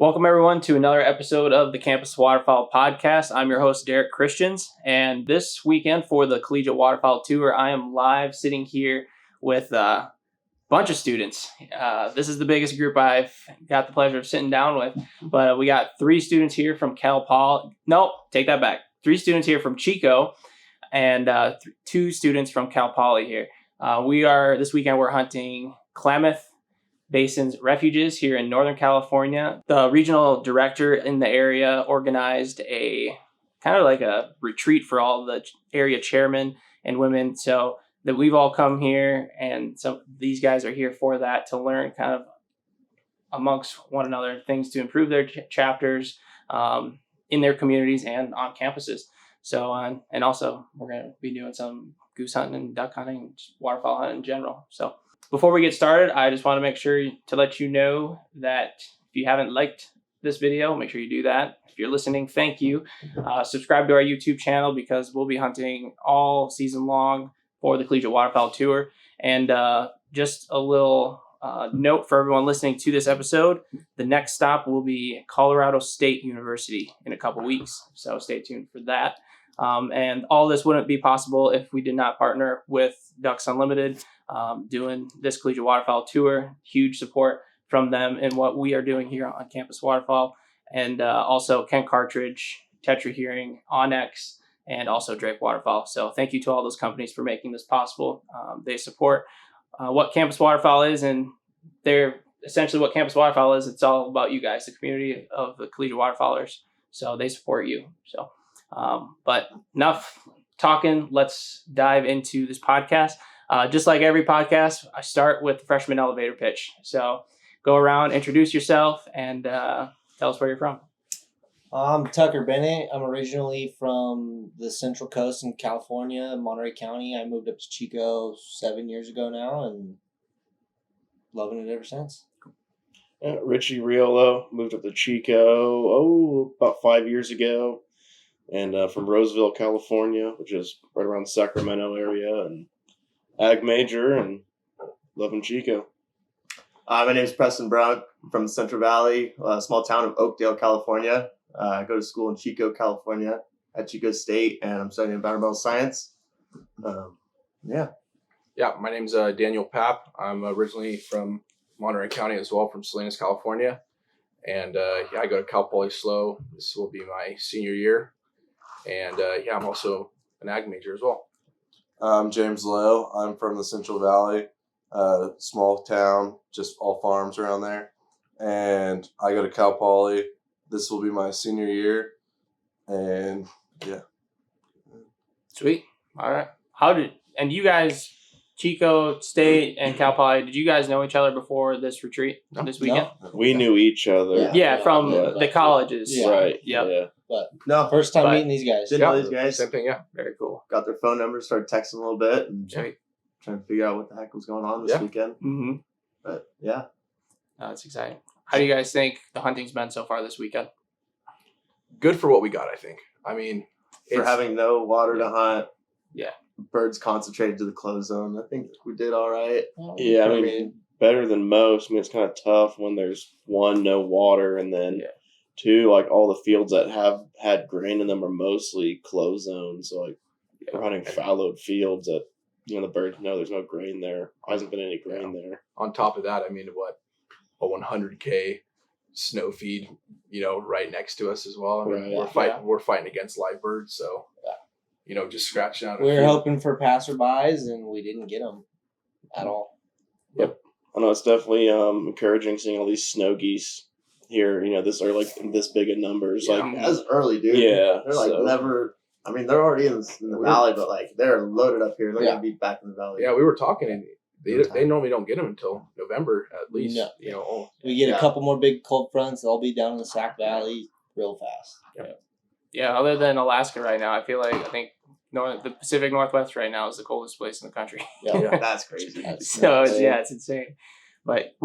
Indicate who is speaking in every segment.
Speaker 1: Welcome, everyone, to another episode of the Campus Waterfowl Podcast. I'm your host, Derek Christians, and this weekend for the Collegiate Waterfowl Tour, I am live sitting here with a bunch of students. This is the biggest group I've got the pleasure of sitting down with, but we got 3 students here from Cal Poly. No, take that back. 3 students here from Chico and 2 students from Cal Poly here. This weekend, we're hunting Klamath Basin's Refuges here in Northern California. The regional director in the area organized a kind of like a retreat for all the area chairmen and women. So that we've all come here, and so these guys are here for that, to learn kind of amongst one another things to improve their chapters in their communities and on campuses. So, and also we're going to be doing some goose hunting and duck hunting and just waterfowl hunting in general. So before we get started, I just want to make sure to let you know that if you haven't liked this video, make sure you do that. If you're listening, thank you. Subscribe to our YouTube channel because we'll be hunting all season long for the Collegiate Waterfowl Tour. And just a little note for everyone listening to this episode, the next stop will be Colorado State University in a couple weeks. So stay tuned for that. And all this wouldn't be possible if we did not partner with Ducks Unlimited doing this Collegiate Waterfowl Tour. Huge support from them in what we are doing here on Campus Waterfowl. And also Ken Cartridge, Tetra Hearing, Onyx, and also Drake Waterfowl. So thank you to all those companies for making this possible. They support what Campus Waterfowl is, and they're essentially what Campus Waterfowl is. It's all about you guys, the community of the Collegiate Waterfowlers. So they support you. So, but enough talking. Let's dive into this podcast. Just like every podcast, I start with the freshman elevator pitch. So go around, introduce yourself, and tell us where you're from.
Speaker 2: I'm Tucker Bennett. I'm originally from the Central Coast in California, Monterey County. I moved up to Chico 7 years ago now and loving it ever since.
Speaker 3: Richie Riolo, moved up to Chico, about 5 years ago. And from Roseville, California, which is right around the Sacramento area, and ag major and loving Chico.
Speaker 4: My name is Preston Brown. I'm from the Central Valley, a small town of Oakdale, California. I go to school in Chico, California, at Chico State, and I'm studying environmental science.
Speaker 5: Yeah, my name's Daniel Papp. I'm originally from Monterey County as well, from Salinas, California. And I go to Cal Poly SLO. This will be my senior year. And I'm also an ag major as well.
Speaker 6: I'm James Lowe. I'm from the Central Valley, small town, just all farms around there. And I go to Cal Poly. This will be my senior year. And yeah.
Speaker 1: Sweet. All right. And you guys, Chico State and Cal Poly, did you guys know each other before this retreat this weekend?
Speaker 2: No.
Speaker 3: We knew each other.
Speaker 1: Yeah, from the colleges.
Speaker 2: Yeah.
Speaker 3: Right.
Speaker 1: Yep.
Speaker 3: Yeah.
Speaker 2: But
Speaker 4: No,
Speaker 2: first time
Speaker 1: But-
Speaker 2: meeting these guys.
Speaker 4: didn't know these guys.
Speaker 5: Same thing, yeah.
Speaker 1: Very cool.
Speaker 4: Got their phone numbers, started texting a little bit, and
Speaker 1: Sweet.
Speaker 4: trying to figure out what the heck was going on this weekend.
Speaker 1: Mm-hmm.
Speaker 4: But yeah,
Speaker 1: That's exciting. How do you guys think the hunting's been so far this weekend?
Speaker 5: Good for what we got, I think. I mean,
Speaker 4: for having no water to hunt,
Speaker 1: Yeah.
Speaker 4: birds concentrated to the closed zone, I think we did all right.
Speaker 3: Yeah, I mean, better than most. I mean, it's kind of tough when there's one, no water, and then two, like all the fields that have had grain in them are mostly closed zones. So like we're hunting fallowed fields that, the birds know there's no grain there. There hasn't been any grain there.
Speaker 5: on top of that, I mean, a 100K snow feed, right next to us as well. I mean,
Speaker 3: Right.
Speaker 5: we're fighting against live birds, so just scratching out.
Speaker 2: We were hoping for passerbys, and we didn't get them at all.
Speaker 3: I know it's definitely encouraging seeing all these snow geese here. This are like this big in numbers.
Speaker 1: Yeah.
Speaker 3: Like
Speaker 4: That's early, dude.
Speaker 3: Yeah,
Speaker 4: They're like
Speaker 3: so-
Speaker 4: never. I mean, they're already in the valley, but like they're loaded up here. They're
Speaker 2: Yeah.
Speaker 4: gonna be back in the valley.
Speaker 5: Yeah, we were talking, and they normally don't get them until November at least.
Speaker 2: No. We get a couple more big cold fronts, they'll be down in the Sac Valley real fast.
Speaker 1: Yeah, other than Alaska right now, I think the Pacific Northwest right now is the coldest place in the country.
Speaker 2: Yeah.
Speaker 4: That's crazy.
Speaker 1: So it's insane. But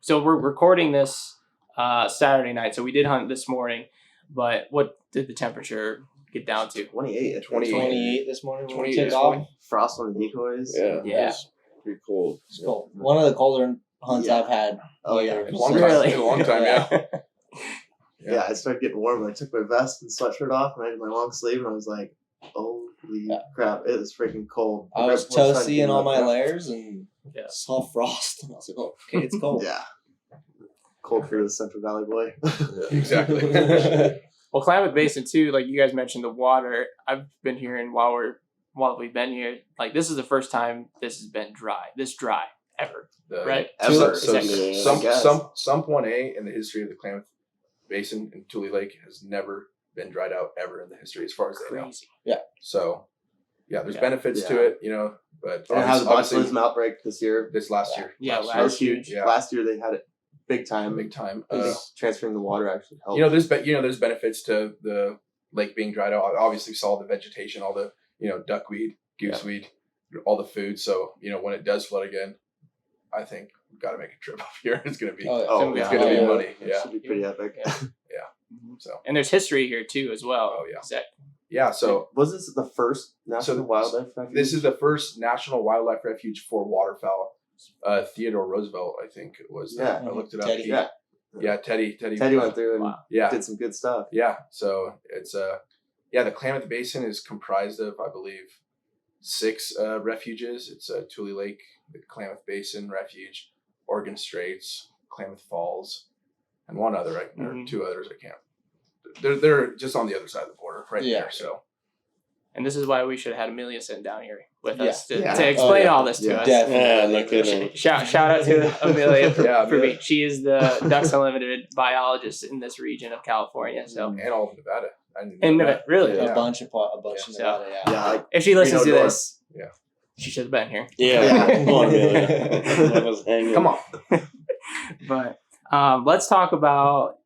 Speaker 1: so we're recording this Saturday night. So we did hunt this morning, but what did the temperature get down to?
Speaker 4: 28.
Speaker 2: 28 this morning when we
Speaker 5: 28
Speaker 2: took
Speaker 5: this
Speaker 2: off.
Speaker 5: morning.
Speaker 4: Frost on the decoys.
Speaker 3: Yeah.
Speaker 1: Yeah.
Speaker 3: It's pretty cool.
Speaker 2: It's cold. One of the colder hunts
Speaker 4: Yeah.
Speaker 2: I've had.
Speaker 4: Oh, yeah.
Speaker 2: here.
Speaker 5: In a long
Speaker 1: Really?
Speaker 5: time. In a long time, yeah.
Speaker 4: Yeah, it started getting warm, and I took my vest and sweatshirt off, and I did my long sleeve, and I was like, "Holy crap! It is freaking cold."
Speaker 2: I was
Speaker 4: Before the sun
Speaker 2: toasty in
Speaker 4: came
Speaker 2: all
Speaker 4: up,
Speaker 2: my
Speaker 4: yeah.
Speaker 2: layers and
Speaker 1: Yeah.
Speaker 2: saw frost. And I was like, "Oh, okay, it's cold."
Speaker 4: Yeah, cold for the Central Valley boy.
Speaker 5: Exactly.
Speaker 1: Well, Klamath Basin too. Like you guys mentioned, the water. I've been hearing while we've been here. Like this is the first time this has been this dry ever. Right?
Speaker 4: Ever.
Speaker 5: So
Speaker 1: Exactly.
Speaker 5: Sump 1A in the history of the Klamath Basin in Tule Lake has never been dried out ever in the history, as far as they know.
Speaker 1: Crazy.
Speaker 5: So, yeah, there's
Speaker 1: Yeah.
Speaker 5: benefits to it, you know, but
Speaker 4: And it has a
Speaker 5: obviously
Speaker 4: botulism outbreak this year.
Speaker 5: this last year.
Speaker 1: Yeah,
Speaker 4: That was huge.
Speaker 5: Yeah.
Speaker 4: Last year they had it big time.
Speaker 5: Big time.
Speaker 4: Transferring the water actually helped.
Speaker 5: You know, there's benefits to the lake being dried out. Obviously, saw the vegetation, all the duckweed, gooseweed, all the food. So when it does flood again, I think we've got to make a trip up here. It's gonna be it's gonna be money.
Speaker 4: It
Speaker 5: Yeah.
Speaker 4: should be pretty epic.
Speaker 1: Yeah.
Speaker 5: So
Speaker 1: And there's history here too as well.
Speaker 5: Oh, yeah.
Speaker 1: Is that
Speaker 5: yeah. So
Speaker 4: Was this the first national
Speaker 5: So
Speaker 4: wildlife refuge?
Speaker 5: this is the first national wildlife refuge for waterfowl. Theodore Roosevelt, I think it was.
Speaker 4: Yeah.
Speaker 5: I looked it up.
Speaker 2: Teddy.
Speaker 4: Yeah.
Speaker 5: Teddy
Speaker 4: Went through and
Speaker 1: Wow.
Speaker 5: Yeah.
Speaker 4: did some good stuff.
Speaker 5: Yeah. So it's the Klamath Basin is comprised of, I believe, 6 refuges. It's Tule Lake, the Klamath Basin Refuge, Oregon Straits, Klamath Falls, and one other, or 2 others I can't. They're just on the other side of the border, right there. So
Speaker 1: and this is why we should have had Amelia sitting down here with
Speaker 2: Yeah.
Speaker 1: us to
Speaker 4: Yeah.
Speaker 1: explain
Speaker 2: Oh, yeah.
Speaker 1: all this to
Speaker 4: Yeah.
Speaker 1: us.
Speaker 2: Definitely.
Speaker 3: Yeah, no kidding.
Speaker 1: Shout out to Amelia for
Speaker 5: Yeah,
Speaker 1: me. She is the Ducks Unlimited biologist in this region of California. So
Speaker 5: and all of Nevada. I didn't know
Speaker 1: and
Speaker 5: that.
Speaker 1: really,
Speaker 5: Yeah.
Speaker 2: A bunch of
Speaker 1: Yeah.
Speaker 2: Nevada, yeah.
Speaker 4: Yeah, like,
Speaker 1: if she listens to
Speaker 4: Reno
Speaker 1: this,
Speaker 5: Yeah.
Speaker 1: she should have been here.
Speaker 3: Yeah,
Speaker 4: Yeah.
Speaker 3: come on, Amelia. I was hanging.
Speaker 5: Come on.
Speaker 1: But let's talk about.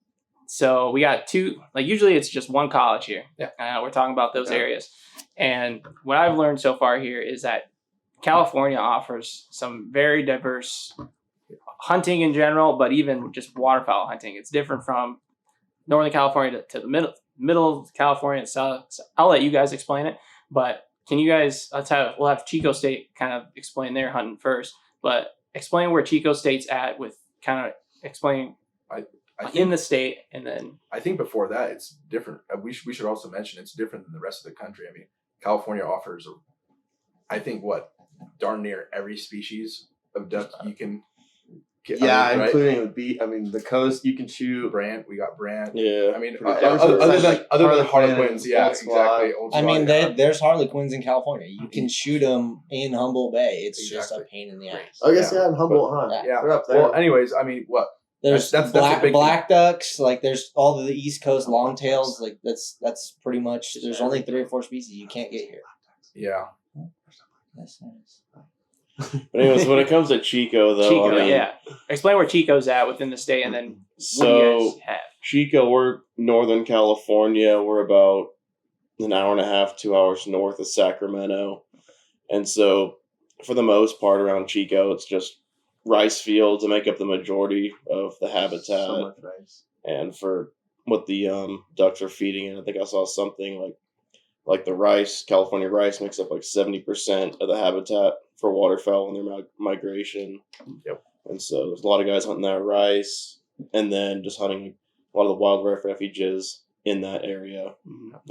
Speaker 1: So we got 2. Like usually, it's just one college here.
Speaker 5: Yeah.
Speaker 1: We're talking about those
Speaker 5: Okay.
Speaker 1: areas, and what I've learned so far here is that California offers some very diverse hunting in general, but even just waterfowl hunting. It's different from Northern California to the middle of California and south. So I'll let you guys explain it, but can you guys? We'll have Chico State kind of explain their hunting first, but explain where Chico State's at with kind of explain
Speaker 5: I
Speaker 1: in
Speaker 5: think
Speaker 1: the state, and then
Speaker 5: I think before that it's different. We should also mention it's different than the rest of the country. I mean, California offers, I think, darn near every species of duck you can get.
Speaker 4: yeah,
Speaker 5: I mean, right?
Speaker 4: including the coast. You can shoot.
Speaker 5: We got Brant.
Speaker 3: Yeah.
Speaker 5: I mean,
Speaker 4: Pretty
Speaker 5: other than
Speaker 4: Harlequin,
Speaker 5: Harlequins, yeah,
Speaker 4: Old Squaw.
Speaker 5: exactly. Old
Speaker 2: I mean,
Speaker 5: Squaw, yeah.
Speaker 2: there's Harlequins in California. You can shoot them in Humboldt Bay. It's just a
Speaker 5: Exactly.
Speaker 2: pain in the ass.
Speaker 4: I guess
Speaker 5: Yeah.
Speaker 4: in Humboldt, huh?
Speaker 5: Yeah.
Speaker 4: They're up there.
Speaker 5: Well, anyways, I mean, what?
Speaker 2: There's
Speaker 5: That's a big
Speaker 2: black ducks. Like there's all the East Coast longtails. Like that's pretty much. There's only 3 or 4 species you can't get here.
Speaker 5: Yeah.
Speaker 2: That's nice.
Speaker 3: But anyways, when it comes to Chico, though,
Speaker 1: Chico.
Speaker 3: I mean,
Speaker 1: Yeah, explain where Chico's at within the state, and then what do you
Speaker 3: So
Speaker 1: guys have?
Speaker 3: Chico, we're Northern California. We're about an hour and a half, 2 hours north of Sacramento, and so for the most part around Chico, it's just rice fields that make up the majority of the habitat.
Speaker 4: So much rice.
Speaker 3: And for what the ducks are feeding in, I think I saw something like the rice, California rice makes up like 70% of the habitat for waterfowl in their migration.
Speaker 5: Yep.
Speaker 3: And so there's a lot of guys hunting that rice, and then just hunting a lot of the wildlife refuges in that area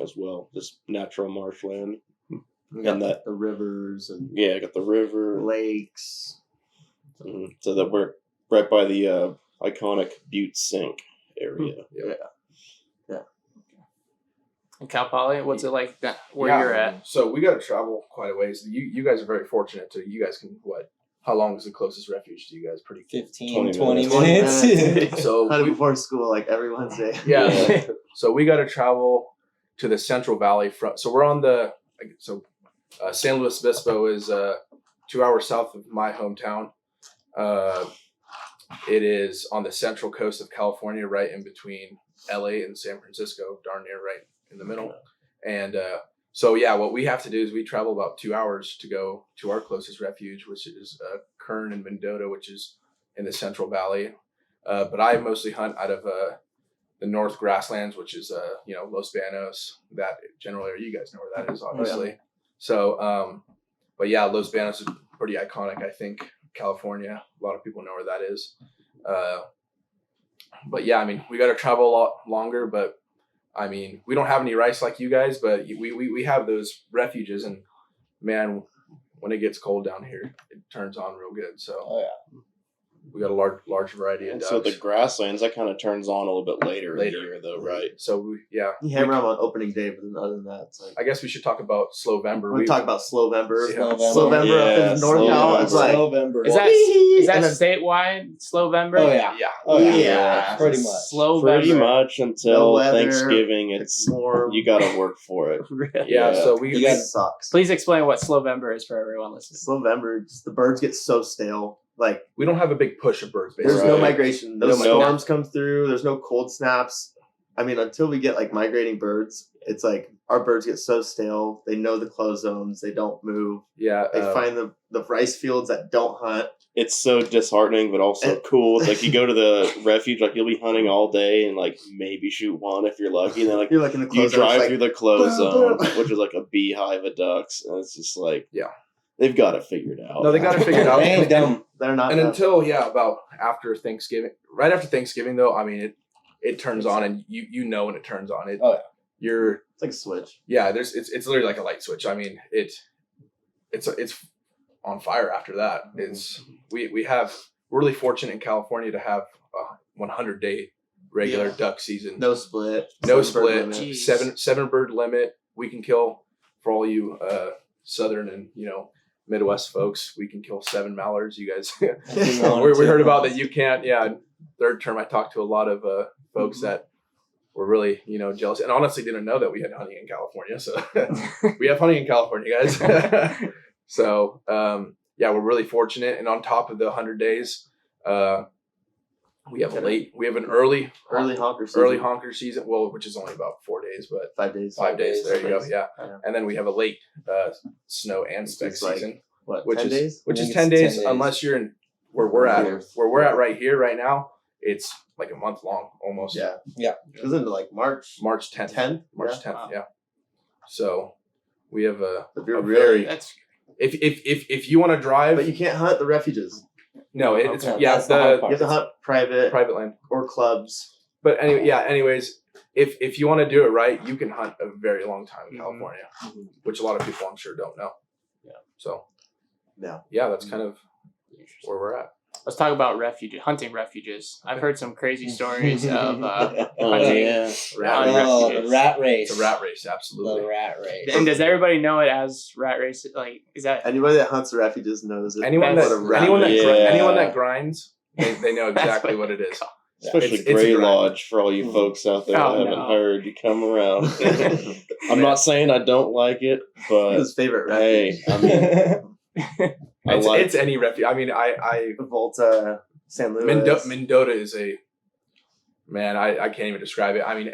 Speaker 3: as well, just natural marshland.
Speaker 4: We got
Speaker 3: And that-
Speaker 4: the rivers and
Speaker 3: Yeah, I got the river.
Speaker 4: lakes.
Speaker 3: So that we're right by the iconic Butte Sink area.
Speaker 1: In Cal Poly, what's it like where
Speaker 5: Yeah,
Speaker 1: you're at?
Speaker 5: So we got to travel quite a ways. You guys are very fortunate to. You guys can How long is the closest refuge to you guys? Pretty
Speaker 2: 15,
Speaker 3: 20
Speaker 2: 20 minutes.
Speaker 5: So
Speaker 4: Hunted before school, like every Wednesday.
Speaker 5: yeah. So we got to travel to the Central Valley front. So we're on San Luis Obispo is 2 hours south of my hometown. It is on the central coast of California, right in between LA and San Francisco, darn near right in the middle. And what we have to do is we travel about 2 hours to go to our closest refuge, which is Kern and Mendota, which is in the Central Valley. But I mostly hunt out of the North Grasslands, which is Los Banos. That general area, you guys know where that is, obviously. So, Los Banos is pretty iconic, I think. California. A lot of people know where that is. But yeah, I mean, we got to travel a lot longer, but I mean, we don't have any rice like you guys, but we have those refuges, and man, when it gets cold down here, it turns on real good. So we got a large variety of
Speaker 3: And
Speaker 5: ducks.
Speaker 3: so the grasslands, that kind of turns on a little bit later in the year, though, right?
Speaker 5: So
Speaker 4: You hammer them on opening day, but then other than that, it's like
Speaker 5: I guess we should talk about Slowvember.
Speaker 4: we talk about Slowvember.
Speaker 5: Yeah.
Speaker 4: Slowvember up in NorCal. It's like
Speaker 2: November.
Speaker 1: Is that statewide? Slowvember?
Speaker 2: Oh yeah.
Speaker 5: Yeah.
Speaker 2: Oh yeah.
Speaker 4: Yeah.
Speaker 2: Pretty much.
Speaker 1: Slow
Speaker 3: Pretty much
Speaker 4: No
Speaker 3: until
Speaker 4: weather,
Speaker 3: Thanksgiving, it's
Speaker 4: warm.
Speaker 3: you got to work for it.
Speaker 5: Yeah. So
Speaker 2: You got-
Speaker 4: It sucks.
Speaker 1: Please explain what Slowvember is for everyone listening.
Speaker 4: Slowvember, just the birds get so stale. Like
Speaker 5: we don't have a big push of birds.
Speaker 4: there's
Speaker 5: Basically.
Speaker 4: no
Speaker 3: Right.
Speaker 4: migration.
Speaker 5: No
Speaker 4: Those
Speaker 5: migration.
Speaker 4: storms come through. There's no cold snaps. I mean, until we get like migrating birds, it's like our birds get so stale. They know the close zones. They don't move.
Speaker 5: Yeah.
Speaker 4: They find the rice fields that don't hunt.
Speaker 3: It's so disheartening, but also
Speaker 4: And-
Speaker 3: cool. It's like you go to the refuge, like you'll be hunting all day and like maybe shoot one if you're lucky. And then like
Speaker 4: You're like in the
Speaker 3: you
Speaker 4: close zone.
Speaker 3: drive
Speaker 4: it's
Speaker 3: through
Speaker 4: like,
Speaker 3: the closed zone,
Speaker 4: boom.
Speaker 3: which is like a beehive of ducks, and it's just like
Speaker 5: Yeah.
Speaker 3: they've got it figured out.
Speaker 5: No, they got to figure it out.
Speaker 2: They ain't dumb.
Speaker 4: They're not.
Speaker 5: And
Speaker 4: done.
Speaker 5: until about after Thanksgiving, right after Thanksgiving though, I mean it turns on, and you know when it turns on. It
Speaker 2: Oh, yeah.
Speaker 5: You're
Speaker 4: it's like a switch.
Speaker 5: yeah. It's literally like a light switch. I mean it's on fire after that. It's we're really fortunate in California to have a 100-day regular duck season.
Speaker 4: No split.
Speaker 5: No
Speaker 4: 7 bird
Speaker 5: split.
Speaker 4: limit.
Speaker 1: Jeez.
Speaker 5: Seven bird limit. We can kill for all you southern and Midwest folks. We can kill 7 mallards. You guys, we heard about that. You can't. Yeah. Third term, I talked to a lot of folks that were really jealous, and honestly didn't know that we had hunting in California. So we have hunting in California, guys. So yeah, we're really fortunate. And on top of the 100 days, we have an early honker season. Well, which is only about 4 days, but
Speaker 4: 5 days.
Speaker 5: 5 days. There you go. Yeah.
Speaker 4: Yeah.
Speaker 5: And then we have a late snow and spec
Speaker 4: It's like,
Speaker 5: season,
Speaker 4: What?
Speaker 5: which
Speaker 4: 10
Speaker 5: is
Speaker 4: days?
Speaker 5: which
Speaker 2: I
Speaker 5: is
Speaker 2: think
Speaker 5: 10
Speaker 2: it's
Speaker 5: days,
Speaker 2: 10 days.
Speaker 5: unless you're in where we're at.
Speaker 4: North.
Speaker 5: Where we're at right here, right now, it's like a month long almost.
Speaker 4: Yeah.
Speaker 2: Yeah.
Speaker 4: It goes into like March.
Speaker 5: March 10th.
Speaker 4: 10th.
Speaker 5: March
Speaker 4: Yeah.
Speaker 5: 10th.
Speaker 1: Wow.
Speaker 5: Yeah. So we have a
Speaker 4: You're
Speaker 5: very
Speaker 1: That's
Speaker 5: if you want to drive,
Speaker 4: But you can't hunt the refuges.
Speaker 5: no, it's
Speaker 2: Okay,
Speaker 5: yeah
Speaker 2: that's the hard
Speaker 5: the
Speaker 2: part.
Speaker 4: You have to hunt private
Speaker 5: private land.
Speaker 4: or clubs.
Speaker 5: But anyway, yeah. Anyways, if you want to do it right, you can hunt a very long time in California, which a lot of people I'm sure don't know.
Speaker 4: Yeah.
Speaker 5: So
Speaker 4: Yeah.
Speaker 5: that's kind of where we're at.
Speaker 1: Let's talk about hunting refuges. I've heard some crazy stories of
Speaker 3: Oh,
Speaker 1: hunting
Speaker 3: yeah.
Speaker 1: on
Speaker 2: Oh,
Speaker 1: refuges.
Speaker 2: the rat race.
Speaker 5: It's a rat race, absolutely.
Speaker 2: The rat race.
Speaker 1: And does everybody know it as rat race? Like, is that
Speaker 4: Anybody that hunts the refuges knows it.
Speaker 5: Anyone
Speaker 1: That's
Speaker 5: that
Speaker 1: what a rat
Speaker 5: anyone that
Speaker 3: race
Speaker 5: gr-
Speaker 3: is.
Speaker 5: anyone that grinds, they know exactly what it is.
Speaker 3: Especially
Speaker 5: It's a
Speaker 3: Gray
Speaker 5: grind.
Speaker 3: Lodge for all you folks out there
Speaker 1: Oh,
Speaker 3: that haven't
Speaker 1: no.
Speaker 3: heard. You come around. I'm not saying I don't like it, but
Speaker 4: His favorite
Speaker 3: hey,
Speaker 4: refuge.
Speaker 3: I mean, I like
Speaker 5: It's any refuge. I mean, I
Speaker 4: Volta, San Luis.
Speaker 5: Mendota is a man. I can't even describe it. I mean,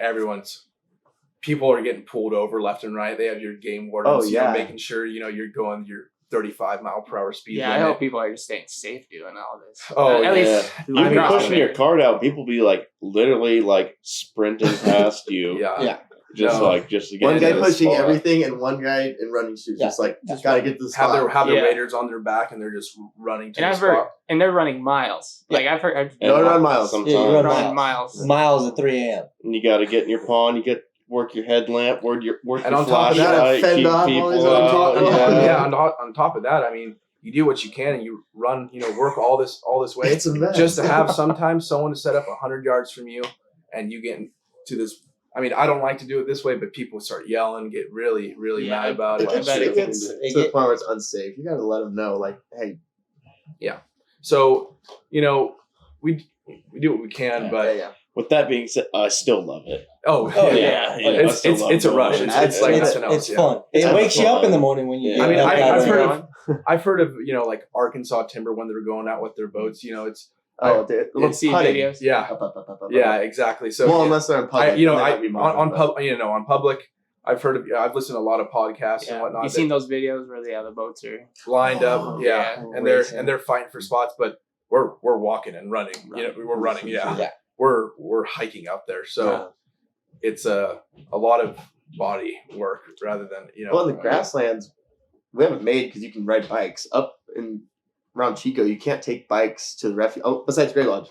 Speaker 5: people are getting pulled over left and right. They have your game wardens,
Speaker 4: Oh, yeah.
Speaker 5: making sure you're going your 35-mile-per-hour speed
Speaker 1: Yeah, I
Speaker 5: limit.
Speaker 1: hope people are just staying safe doing all this.
Speaker 5: Oh,
Speaker 1: at
Speaker 5: yeah.
Speaker 1: least
Speaker 3: You
Speaker 1: I'm
Speaker 3: be
Speaker 1: not-
Speaker 3: pushing your cart out, people be like literally like sprinting past you.
Speaker 5: Yeah.
Speaker 2: Yeah.
Speaker 3: Just
Speaker 5: No.
Speaker 3: just to get
Speaker 4: One
Speaker 3: into
Speaker 4: guy
Speaker 3: the
Speaker 4: pushing
Speaker 3: spot.
Speaker 4: everything and one guy in running shoes.
Speaker 2: Yeah.
Speaker 4: Just like,
Speaker 2: Just
Speaker 4: gotta get this
Speaker 5: Have their
Speaker 1: Yeah.
Speaker 5: waders on their back and they're just running to
Speaker 1: And
Speaker 5: the
Speaker 1: I've heard,
Speaker 5: spot.
Speaker 1: and they're running miles. Like I've heard,
Speaker 3: And
Speaker 4: Don't run miles.
Speaker 3: Sometimes.
Speaker 2: Yeah, you run
Speaker 1: running miles.
Speaker 2: Miles at 3 a.m.
Speaker 3: And you got to get in your pond. You get work your headlamp, work your
Speaker 5: And on top of that,
Speaker 3: flashlight,
Speaker 4: fend
Speaker 3: keep
Speaker 4: off
Speaker 3: people
Speaker 4: always
Speaker 3: out.
Speaker 4: on top-
Speaker 5: On top of that, I mean, you do what you can and you run, work all this way
Speaker 4: It's a mess.
Speaker 5: just to have sometimes someone to set up 100 yards from you and you get to this. I mean, I don't like to do it this way, but people start yelling, get really, really
Speaker 1: Yeah,
Speaker 5: mad about
Speaker 4: It
Speaker 5: it.
Speaker 4: gets, it gets to the point where it's unsafe. You gotta let them know, like, hey,
Speaker 5: So, we do what we can, but
Speaker 4: yeah.
Speaker 3: With that being said, I still love it.
Speaker 5: oh
Speaker 2: Oh,
Speaker 5: yeah,
Speaker 3: yeah, I
Speaker 5: it's
Speaker 3: still love
Speaker 5: it's a
Speaker 3: going.
Speaker 5: rush. It's like
Speaker 2: it's,
Speaker 5: nothing else.
Speaker 2: it's
Speaker 5: Yeah.
Speaker 2: fun.
Speaker 3: It's
Speaker 2: It wakes you up in the morning when you
Speaker 3: Yeah.
Speaker 2: get
Speaker 5: I mean,
Speaker 2: up
Speaker 5: I've
Speaker 2: out of
Speaker 5: heard
Speaker 2: bed.
Speaker 5: of I've heard of like Arkansas timber when they're going out with their boats. It's
Speaker 4: Oh, dude.
Speaker 1: Let's see
Speaker 4: putting.
Speaker 1: videos.
Speaker 5: yeah, exactly. So
Speaker 4: Well, unless they're in public.
Speaker 5: on public, I've heard of. I've listened to a lot of podcasts and whatnot.
Speaker 1: You seen those videos where the boats are
Speaker 5: lined up,
Speaker 2: Oh,
Speaker 5: yeah,
Speaker 1: yeah.
Speaker 5: and
Speaker 2: Racing.
Speaker 5: they're fighting for spots, but we're walking and running. We're running, yeah.
Speaker 2: Yeah.
Speaker 5: We're hiking out there, so it's a lot of body work rather than
Speaker 4: Well, in the grasslands, we haven't made because you can ride bikes up in around Chico, you can't take bikes to the refuge. Oh, besides Great Lodge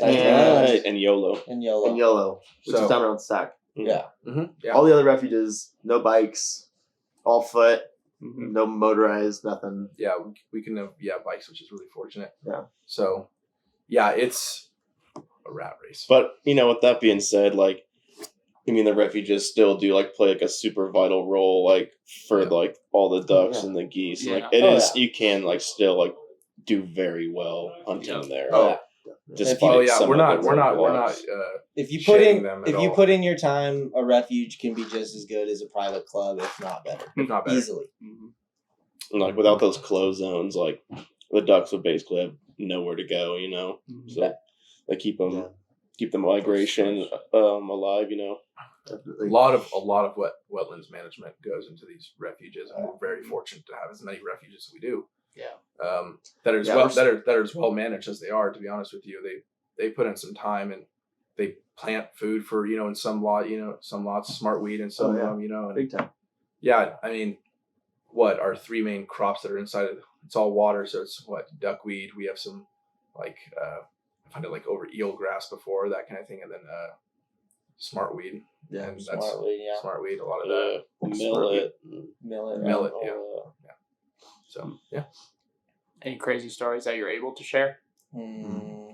Speaker 3: And YOLO.
Speaker 2: And YOLO.
Speaker 4: and Yolo, which
Speaker 5: So-
Speaker 4: is down around Sac.
Speaker 2: Yeah.
Speaker 5: Yeah.
Speaker 4: All the other refuges, no bikes, all foot,
Speaker 1: Mhm.
Speaker 4: no motorized, nothing.
Speaker 5: Yeah, we can have bikes, which is really fortunate.
Speaker 4: Yeah.
Speaker 5: So, yeah, it's a rat race.
Speaker 3: But with that being said, like, I mean, the refuges still do like play like a super vital role, like for like all the ducks and the geese.
Speaker 1: Yeah.
Speaker 3: Like you can like still like do very well hunting there.
Speaker 5: Oh,
Speaker 3: Despite some
Speaker 5: we're
Speaker 3: of
Speaker 5: not
Speaker 3: the roadblocks.
Speaker 2: If you put
Speaker 5: shitting
Speaker 2: in
Speaker 5: them at
Speaker 2: if you
Speaker 5: all.
Speaker 2: put in your time, a refuge can be just as good as a private club, if not better.
Speaker 5: If not better.
Speaker 2: Easily.
Speaker 1: Mhm.
Speaker 3: And, like without those closed zones, like the ducks would basically have nowhere to go.
Speaker 1: Mhm.
Speaker 3: So they keep the migration alive.
Speaker 5: A lot of wetlands management goes into these refuges, and we're very fortunate to have as many refuges as we do.
Speaker 1: Yeah.
Speaker 5: That are as
Speaker 4: Yeah,
Speaker 5: well
Speaker 4: we're-
Speaker 5: that are as well managed as they are. To be honest with you, they put in some time and they plant food for in some lots smart weed and some
Speaker 4: Oh, yeah.
Speaker 5: of them and
Speaker 4: Big time.
Speaker 5: yeah, I mean, what our three main crops that are inside of it's all water, so it's duckweed. We have some like I found it like over eelgrass before, that kind of thing, and then smart weed.
Speaker 4: Yeah,
Speaker 5: and
Speaker 2: Smartly, yeah.
Speaker 5: smart weed, a lot of that.
Speaker 3: Millet.
Speaker 2: Millet.
Speaker 5: Millet,
Speaker 2: all
Speaker 5: yeah.
Speaker 2: that.
Speaker 5: So yeah.
Speaker 1: Any crazy stories that you're able to share?
Speaker 2: Hmm.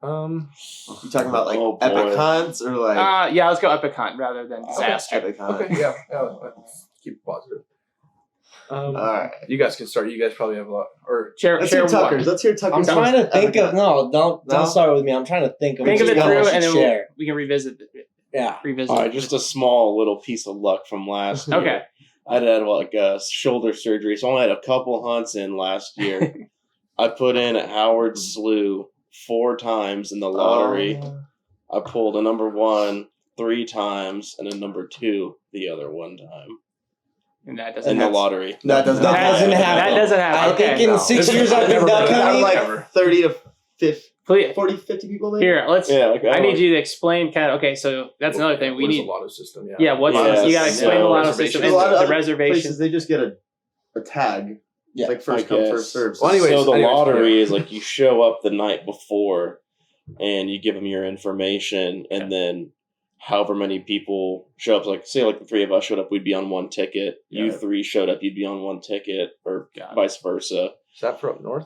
Speaker 4: You talking about like
Speaker 3: Oh,
Speaker 4: epic
Speaker 3: boy.
Speaker 4: hunts or like
Speaker 1: Yeah, let's go epic hunt rather than disaster.
Speaker 4: epic hunt?
Speaker 5: Okay, yeah, let's keep it positive.
Speaker 4: All right.
Speaker 5: You guys can start. You guys probably have a lot. Or
Speaker 1: Share,
Speaker 4: Let's
Speaker 1: share
Speaker 4: hear Tucker's.
Speaker 1: one.
Speaker 4: Let's hear Tucker's.
Speaker 2: I'm trying to think of don't
Speaker 4: No?
Speaker 2: start with me. I'm trying to think of
Speaker 1: Think of it
Speaker 2: what I
Speaker 1: through,
Speaker 2: should
Speaker 1: and then
Speaker 2: share.
Speaker 1: we can revisit it.
Speaker 2: Yeah.
Speaker 1: Revisit.
Speaker 3: All right, just a small little piece of luck from last year.
Speaker 1: Okay.
Speaker 3: I had like shoulder surgery, so I only had a couple hunts in last year. I put in at Howard Slough 4 times in the lottery. I pulled a number 1 3 times and a number 2 the other one time
Speaker 1: And that doesn't
Speaker 3: in the
Speaker 1: happen.
Speaker 3: lottery.
Speaker 4: That doesn't
Speaker 2: That
Speaker 4: happen.
Speaker 2: doesn't happen.
Speaker 1: That doesn't happen.
Speaker 2: I think
Speaker 1: Okay.
Speaker 2: in
Speaker 5: no.
Speaker 2: 6
Speaker 5: This
Speaker 2: years
Speaker 5: is
Speaker 2: I've been
Speaker 5: never
Speaker 2: duck
Speaker 5: gonna
Speaker 4: Out of
Speaker 2: hunting.
Speaker 4: like 30 to 50,
Speaker 1: Please,
Speaker 4: 40, 50 people maybe?
Speaker 1: here, let's.
Speaker 3: Yeah, like
Speaker 1: I need you to explain kind of. Okay, so that's another thing we
Speaker 5: what is
Speaker 1: need.
Speaker 5: a lotto system. Yeah.
Speaker 1: Yeah, what's
Speaker 3: Yeah,
Speaker 1: you got to explain the
Speaker 3: so
Speaker 1: lotto system
Speaker 5: reservations.
Speaker 1: and
Speaker 4: A lot of
Speaker 1: the
Speaker 4: other
Speaker 1: reservation.
Speaker 4: places, they just get a tag.
Speaker 2: Yeah,
Speaker 4: Like first
Speaker 3: I
Speaker 4: come,
Speaker 3: guess.
Speaker 4: first serve.
Speaker 5: Well, anyways,
Speaker 3: so the lottery
Speaker 5: yeah.
Speaker 3: is like you show up the night before and you give them your information, and then however many people show up, like say like the 3 of us showed up, we'd be on 1 ticket. You 3 showed up, you'd be on 1 ticket, or vice versa.
Speaker 5: Is that for up north?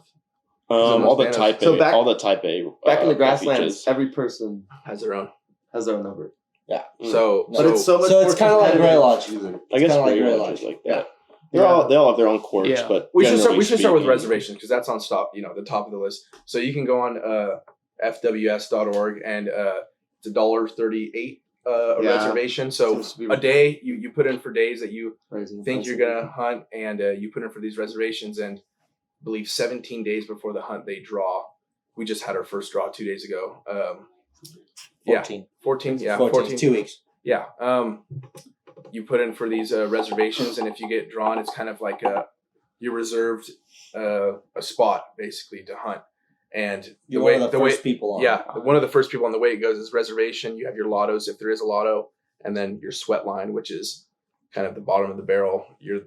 Speaker 3: All the
Speaker 5: Los
Speaker 3: type
Speaker 4: So
Speaker 3: A,
Speaker 4: back-
Speaker 3: all the type A.
Speaker 4: Back in the grasslands,
Speaker 3: refuges.
Speaker 4: every person
Speaker 5: Has their own.
Speaker 4: has their own number.
Speaker 5: So,
Speaker 4: But it's so much
Speaker 2: So
Speaker 4: more
Speaker 2: it's kind of like
Speaker 4: competitive.
Speaker 2: Grey Lodge.
Speaker 3: I guess
Speaker 2: kinda like
Speaker 3: Grey
Speaker 2: Grey
Speaker 3: Lodge is
Speaker 2: Lodge.
Speaker 3: like that. They all have their own quirks,
Speaker 1: Yeah.
Speaker 3: but
Speaker 5: we should start.
Speaker 3: generally
Speaker 5: We should start with
Speaker 3: speaking-
Speaker 5: reservations because that's on the top of the list. So you can go on fws.org and it's $1.38 a
Speaker 4: Yeah.
Speaker 5: reservation. So
Speaker 4: Seems to be
Speaker 5: a day you put in for days that you
Speaker 4: crazy.
Speaker 5: think you're gonna hunt, and you put in for these reservations, and I believe 17 days before the hunt they draw. We just had our first draw 2 days ago.
Speaker 2: 14.
Speaker 5: 14. Yeah,
Speaker 2: 14. 2 weeks.
Speaker 5: Yeah. You put in for these reservations, and if you get drawn, it's kind of like you're reserved a spot basically to hunt. And
Speaker 2: You're one of the first people on.
Speaker 5: yeah, one of the first people on the way it goes is reservation. You have your lottos if there is a lotto, and then your sweat line, which is kind of the bottom of the barrel. You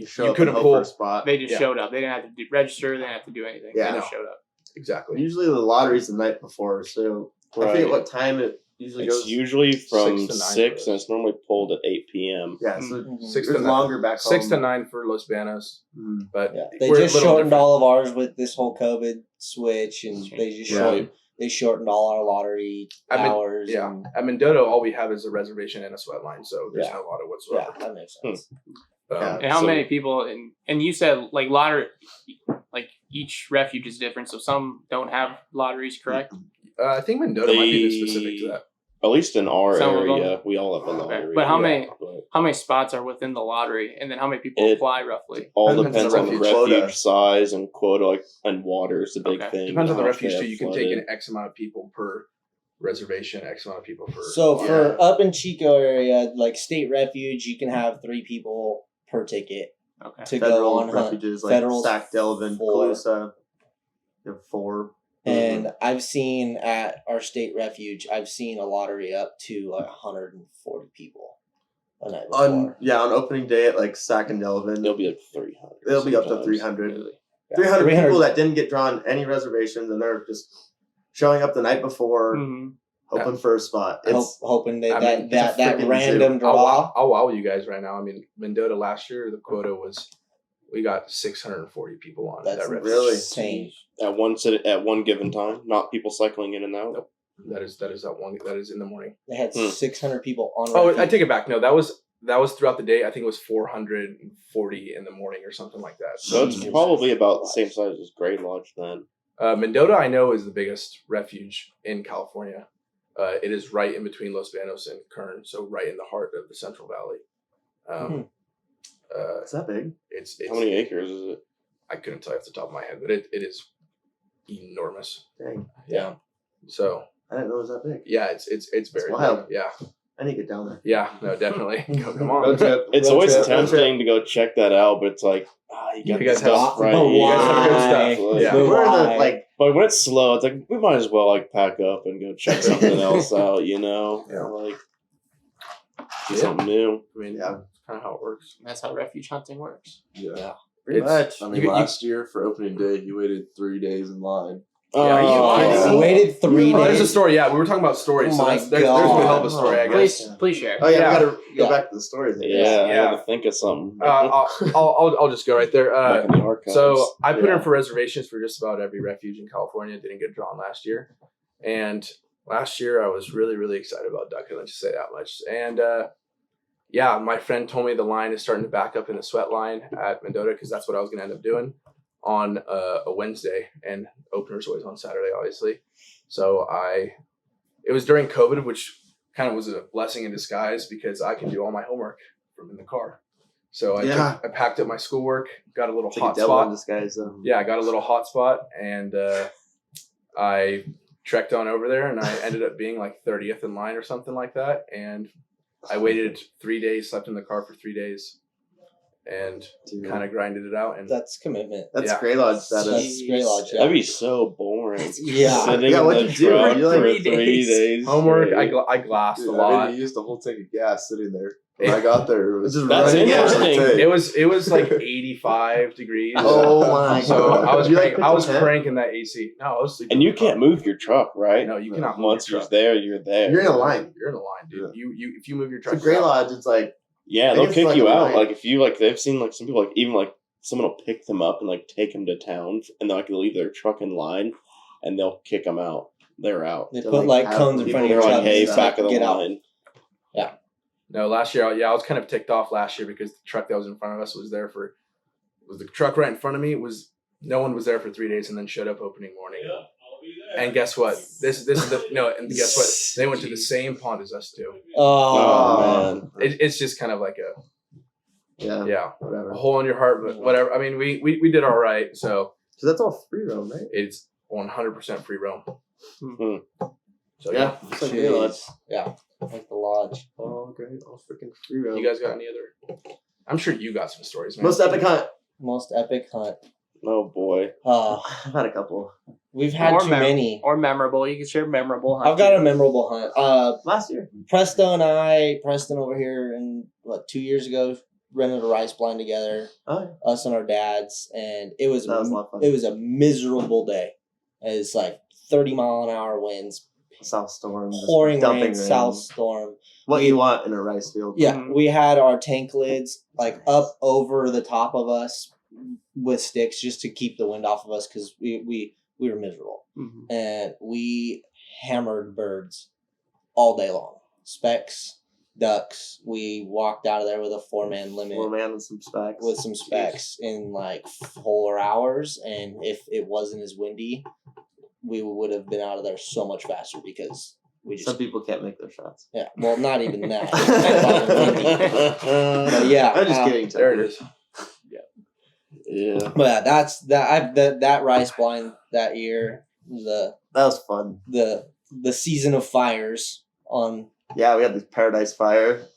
Speaker 4: Show up
Speaker 5: couldn't
Speaker 4: and hope
Speaker 5: pull
Speaker 4: for a spot.
Speaker 1: They just
Speaker 5: Yeah.
Speaker 1: showed up. They didn't have to register. They didn't have to do anything.
Speaker 4: Yeah.
Speaker 1: They just showed up.
Speaker 5: exactly.
Speaker 4: Usually the lottery's the night before, so I
Speaker 3: Right.
Speaker 4: forget what time it usually
Speaker 3: It's
Speaker 4: goes.
Speaker 3: usually from
Speaker 5: 6 to 9
Speaker 3: 6,
Speaker 5: for
Speaker 3: and it's normally pulled at 8 p.m.
Speaker 4: Yeah, so
Speaker 2: Mhm.
Speaker 5: 6
Speaker 4: there's
Speaker 5: to 9.
Speaker 4: longer back home.
Speaker 5: 6 to 9 for Los Banos,
Speaker 4: Mhm.
Speaker 5: but
Speaker 2: Yeah. They
Speaker 5: we're a
Speaker 2: just
Speaker 5: little
Speaker 2: shortened
Speaker 5: different.
Speaker 2: all of ours with this whole COVID switch, and they just
Speaker 4: Yeah.
Speaker 2: shortened all our lottery hours.
Speaker 5: Yeah,
Speaker 2: and-
Speaker 5: at Mendota, all we have is a reservation and a sweat line, so there's
Speaker 2: Yeah.
Speaker 5: no lotto
Speaker 2: yeah,
Speaker 5: whatsoever.
Speaker 2: that makes sense.
Speaker 4: Yeah.
Speaker 1: And how
Speaker 3: So-
Speaker 1: many people? And you said like lottery, like each refuge is different. So some don't have lotteries, correct?
Speaker 5: I think Mendota might be specific to that.
Speaker 3: At least in our
Speaker 1: Some of
Speaker 3: area,
Speaker 1: them.
Speaker 3: we all have a
Speaker 1: Okay.
Speaker 3: lottery.
Speaker 1: But how
Speaker 3: yeah,
Speaker 1: many-
Speaker 3: but
Speaker 1: How many spots are within the lottery, and then how many people
Speaker 3: It-
Speaker 1: apply roughly?
Speaker 3: all
Speaker 4: Depends
Speaker 3: depends
Speaker 4: on
Speaker 3: on
Speaker 4: the
Speaker 3: the
Speaker 4: refuge
Speaker 3: refuge
Speaker 4: quota.
Speaker 3: size and quota, like, and water is the big
Speaker 1: Okay.
Speaker 3: thing.
Speaker 5: Depends on the
Speaker 3: How much
Speaker 5: refuge
Speaker 3: they
Speaker 5: too.
Speaker 3: have
Speaker 5: You can take
Speaker 3: flooded.
Speaker 5: an X amount of people per reservation, X amount of people per.
Speaker 2: So
Speaker 4: Yeah.
Speaker 2: for up in Chico area, like State Refuge, you can have 3 people per ticket
Speaker 1: Okay.
Speaker 2: to go
Speaker 4: Federal
Speaker 2: on hunt.
Speaker 4: refuges like
Speaker 2: Federal's
Speaker 4: Sac, Delavan,
Speaker 2: 4.
Speaker 4: Calusa. You have 4.
Speaker 2: And I've seen at our state refuge, I've seen a lottery up to like 140 people a night before.
Speaker 4: On opening day at like Sac and Delavan,
Speaker 3: It'll be like 300.
Speaker 4: it'll be up to
Speaker 3: sometimes.
Speaker 4: 300.
Speaker 1: Really?
Speaker 4: 300 people that didn't get drawn any reservations, and they're just showing up the night before, hoping for a spot.
Speaker 2: Hoping that
Speaker 4: I mean,
Speaker 2: that
Speaker 4: it's a freaking
Speaker 2: random
Speaker 4: zoo.
Speaker 2: draw.
Speaker 5: I'll wow you guys right now. I mean, Mendota last year, the quota was we got 640 people on
Speaker 2: That's
Speaker 5: that refuge.
Speaker 4: really
Speaker 2: insane.
Speaker 3: At one given time, not people cycling in and out.
Speaker 5: Nope. That is that one. That is in the morning.
Speaker 2: They had 600 people on.
Speaker 5: Oh,
Speaker 2: refuge.
Speaker 5: I take it back. No, that was throughout the day. I think it was 440 in the morning or something like that.
Speaker 3: So it's probably about the same size as Great Lodge then.
Speaker 5: Mendota, I know, is the biggest refuge in California. It is right in between Los Banos and Kern, so right in the heart of the Central Valley.
Speaker 4: Is that big?
Speaker 5: It's
Speaker 3: How many acres is it?
Speaker 5: I couldn't tell you off the top of my head, but it is enormous.
Speaker 4: Dang.
Speaker 5: Yeah. So
Speaker 4: I didn't know it was that big.
Speaker 5: yeah, it's very
Speaker 4: wild.
Speaker 5: big. Yeah.
Speaker 4: I need to get down there.
Speaker 5: Yeah. No, definitely. Come
Speaker 6: Road
Speaker 5: on.
Speaker 6: trip.
Speaker 3: It's
Speaker 6: Road
Speaker 3: always
Speaker 6: trip.
Speaker 3: tempting to go check that out, but it's like, you got
Speaker 5: You guys
Speaker 3: stuff
Speaker 5: have-
Speaker 3: right.
Speaker 2: But
Speaker 5: You guys have good stuff.
Speaker 3: Like,
Speaker 5: Yeah.
Speaker 4: We're in the
Speaker 2: Why?
Speaker 4: like.
Speaker 3: But when it's slow, it's like we might as well like pack up and go check something else out, you know?
Speaker 6: Yeah.
Speaker 3: Like do something new.
Speaker 5: I mean,
Speaker 4: Yeah.
Speaker 5: that's kind of how it works.
Speaker 1: That's how refuge hunting works.
Speaker 6: Yeah.
Speaker 4: Pretty
Speaker 5: It's-
Speaker 4: much.
Speaker 6: I mean,
Speaker 5: You-
Speaker 6: last year for opening day, you waited 3 days in line.
Speaker 5: Yeah, are you
Speaker 2: I
Speaker 5: kidding?
Speaker 2: waited 3
Speaker 5: Oh, there's a
Speaker 2: days.
Speaker 5: story. Yeah, we were talking about stories.
Speaker 2: Oh
Speaker 5: So
Speaker 2: my
Speaker 5: there's a hell of a story, I guess.
Speaker 1: Please share.
Speaker 4: Oh yeah,
Speaker 5: Yeah.
Speaker 4: we gotta go
Speaker 2: Yeah.
Speaker 4: back to the stories. I guess.
Speaker 3: Yeah, I
Speaker 5: Yeah.
Speaker 3: gotta think of something.
Speaker 5: I'll just go right there.
Speaker 3: Back in the archives.
Speaker 5: So I put
Speaker 3: Yeah.
Speaker 5: in for reservations for just about every refuge in California. Didn't get drawn last year, and last year I was really, really excited about duck hunting. Let's just say that much. And yeah, my friend told me the line is starting to back up in the sweat line at Mendota because that's what I was going to end up doing on a Wednesday, and openers always on Saturday, obviously. So it was during COVID, which kind of was a blessing in disguise because I can do all my homework from in the car. So I packed up my schoolwork, got a little
Speaker 4: It's like
Speaker 5: hot
Speaker 4: a devil in
Speaker 5: spot.
Speaker 4: disguise, though.
Speaker 5: Yeah, I got a little hot spot, and I trekked on over there, and I ended up being like 30th in line or something like that. And I waited 3 days, slept in the car for 3 days, and
Speaker 4: Dude.
Speaker 5: kind of grinded it out. And
Speaker 2: That's commitment.
Speaker 4: That's
Speaker 5: Yeah.
Speaker 4: Grey Lodge status.
Speaker 2: That's Grey Lodge. Yeah.
Speaker 3: That'd be so boring.
Speaker 2: Yeah.
Speaker 3: Sitting
Speaker 4: Yeah,
Speaker 3: in
Speaker 4: what'd
Speaker 3: the
Speaker 4: you do?
Speaker 3: truck
Speaker 4: You, like,
Speaker 3: for
Speaker 1: 3
Speaker 3: 3 days.
Speaker 5: homework,
Speaker 3: straight.
Speaker 5: I glassed
Speaker 6: Dude,
Speaker 5: a lot.
Speaker 6: I used a whole tank of gas sitting there. When I got there, it was
Speaker 4: Just
Speaker 3: That's
Speaker 4: running.
Speaker 3: interesting.
Speaker 5: It was like 85 degrees.
Speaker 4: Oh my
Speaker 5: So
Speaker 4: god!
Speaker 5: I was
Speaker 4: You, like,
Speaker 5: cranking that AC. No, I was sleeping.
Speaker 3: And
Speaker 5: in
Speaker 3: you
Speaker 5: the car.
Speaker 3: can't move your truck, right?
Speaker 5: No, you cannot move
Speaker 3: Once
Speaker 5: your
Speaker 3: you're
Speaker 5: truck.
Speaker 3: there, you're there.
Speaker 4: You're in a line.
Speaker 5: You're in a line, dude.
Speaker 6: Yeah.
Speaker 5: You if you move your
Speaker 4: It's
Speaker 5: truck.
Speaker 4: a Grey
Speaker 5: out-
Speaker 4: Lodge. It's like
Speaker 3: Yeah,
Speaker 4: I
Speaker 3: they'll
Speaker 4: guess
Speaker 3: kick
Speaker 4: like
Speaker 3: you
Speaker 4: a
Speaker 3: out.
Speaker 4: line.
Speaker 3: Like if you like, they've seen like some people like even like someone will pick them up and like take them to town, and they'll like leave their truck in line, and they'll kick them out. They're out.
Speaker 2: They
Speaker 4: They're
Speaker 2: put
Speaker 4: like,
Speaker 2: like cones in
Speaker 3: People
Speaker 2: front of
Speaker 3: are
Speaker 2: your
Speaker 3: like,
Speaker 2: truck.
Speaker 3: hey,
Speaker 2: and
Speaker 3: back of the
Speaker 2: get out.
Speaker 3: line.
Speaker 5: No, last year, I was kind of ticked off last year because the truck that was in front of us was the truck right in front of me no one was there for 3 days and then showed up opening morning. And guess what? And guess what? They went to the same pond as us too.
Speaker 3: Oh, man.
Speaker 5: It's just kind of like a
Speaker 4: whatever.
Speaker 5: hole in your heart, but whatever. I mean, we did all right. So
Speaker 4: So that's all free roam, right?
Speaker 5: it's 100% free roam.
Speaker 3: Mhm.
Speaker 5: So yeah.
Speaker 4: It's like Grey Lodge.
Speaker 2: Jeez. Yeah. Like the lodge.
Speaker 4: Oh, great! All freaking free roam.
Speaker 5: You guys got any other? I'm sure you got some stories, man.
Speaker 4: Most epic hunt.
Speaker 2: Most epic hunt.
Speaker 3: Oh boy.
Speaker 4: I've had a couple.
Speaker 2: We've had too many.
Speaker 1: Or memorable. You can share memorable.
Speaker 2: I've got a memorable hunt.
Speaker 4: Last year.
Speaker 2: Preston over here, and 2 years ago, rented a rice blind together.
Speaker 4: Oh, yeah.
Speaker 2: Us and our dads, and it was
Speaker 4: That was a lot of fun.
Speaker 2: it was a miserable day. It's like 30-mile-an-hour winds,
Speaker 4: South storm. just
Speaker 2: pouring
Speaker 4: dumping
Speaker 2: rain, south storm.
Speaker 4: What you want in a rice field.
Speaker 2: Yeah,
Speaker 1: Mhm.
Speaker 2: we had our tank lids like up over the top of us with sticks just to keep the wind off of us because we were miserable.
Speaker 1: Mhm.
Speaker 2: And we hammered birds all day long. Specks, ducks. We walked out of there with a 4-man limit.
Speaker 4: 4-man with some specs.
Speaker 2: With some specs in like 4 hours, and if it wasn't as windy, we would have been out of there so much faster because we just
Speaker 4: Some people can't make their shots.
Speaker 2: well, not even that. But yeah,
Speaker 4: I'm just kidding.
Speaker 5: There it is.
Speaker 3: Yeah.
Speaker 2: But yeah, that's that rice blind that year.
Speaker 4: That was fun.
Speaker 2: The season of fires on
Speaker 4: Yeah, we had the Paradise Fire.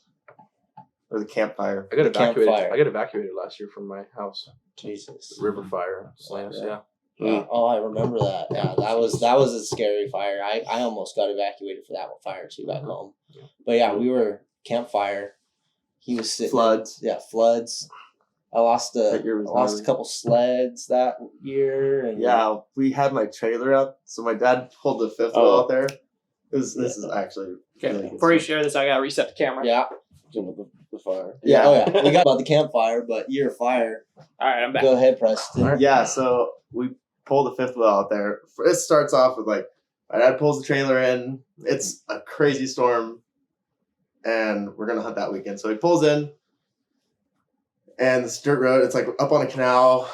Speaker 4: Or the campfire.
Speaker 5: I got evacuated.
Speaker 2: campfire.
Speaker 5: I got evacuated last year from my house.
Speaker 2: Jesus.
Speaker 5: River fire, Salinas. Yeah.
Speaker 2: Oh, I remember that. Yeah, that was a scary fire. I almost got evacuated for that fire too back home. But yeah, we were campfire. He was sitting.
Speaker 4: Floods.
Speaker 2: Yeah, floods. I lost
Speaker 4: That year was
Speaker 2: a
Speaker 4: gnarly.
Speaker 2: couple sleds that year. And
Speaker 4: Yeah, we had my trailer out, so my dad pulled the fifth wheel out there. This is actually
Speaker 1: Okay,
Speaker 4: really good
Speaker 1: before you
Speaker 4: stuff.
Speaker 1: share this, I gotta reset the camera.
Speaker 2: Yeah.
Speaker 3: With the fire.
Speaker 2: Yeah. Oh yeah. We got about the campfire, but you're fire.
Speaker 1: All right, I'm back.
Speaker 2: Go ahead, Preston.
Speaker 4: Yeah, so we pulled the fifth wheel out there. It starts off with like my dad pulls the trailer in. It's a crazy storm, and we're gonna hunt that weekend. So he pulls in, and this dirt road. It's like up on a canal,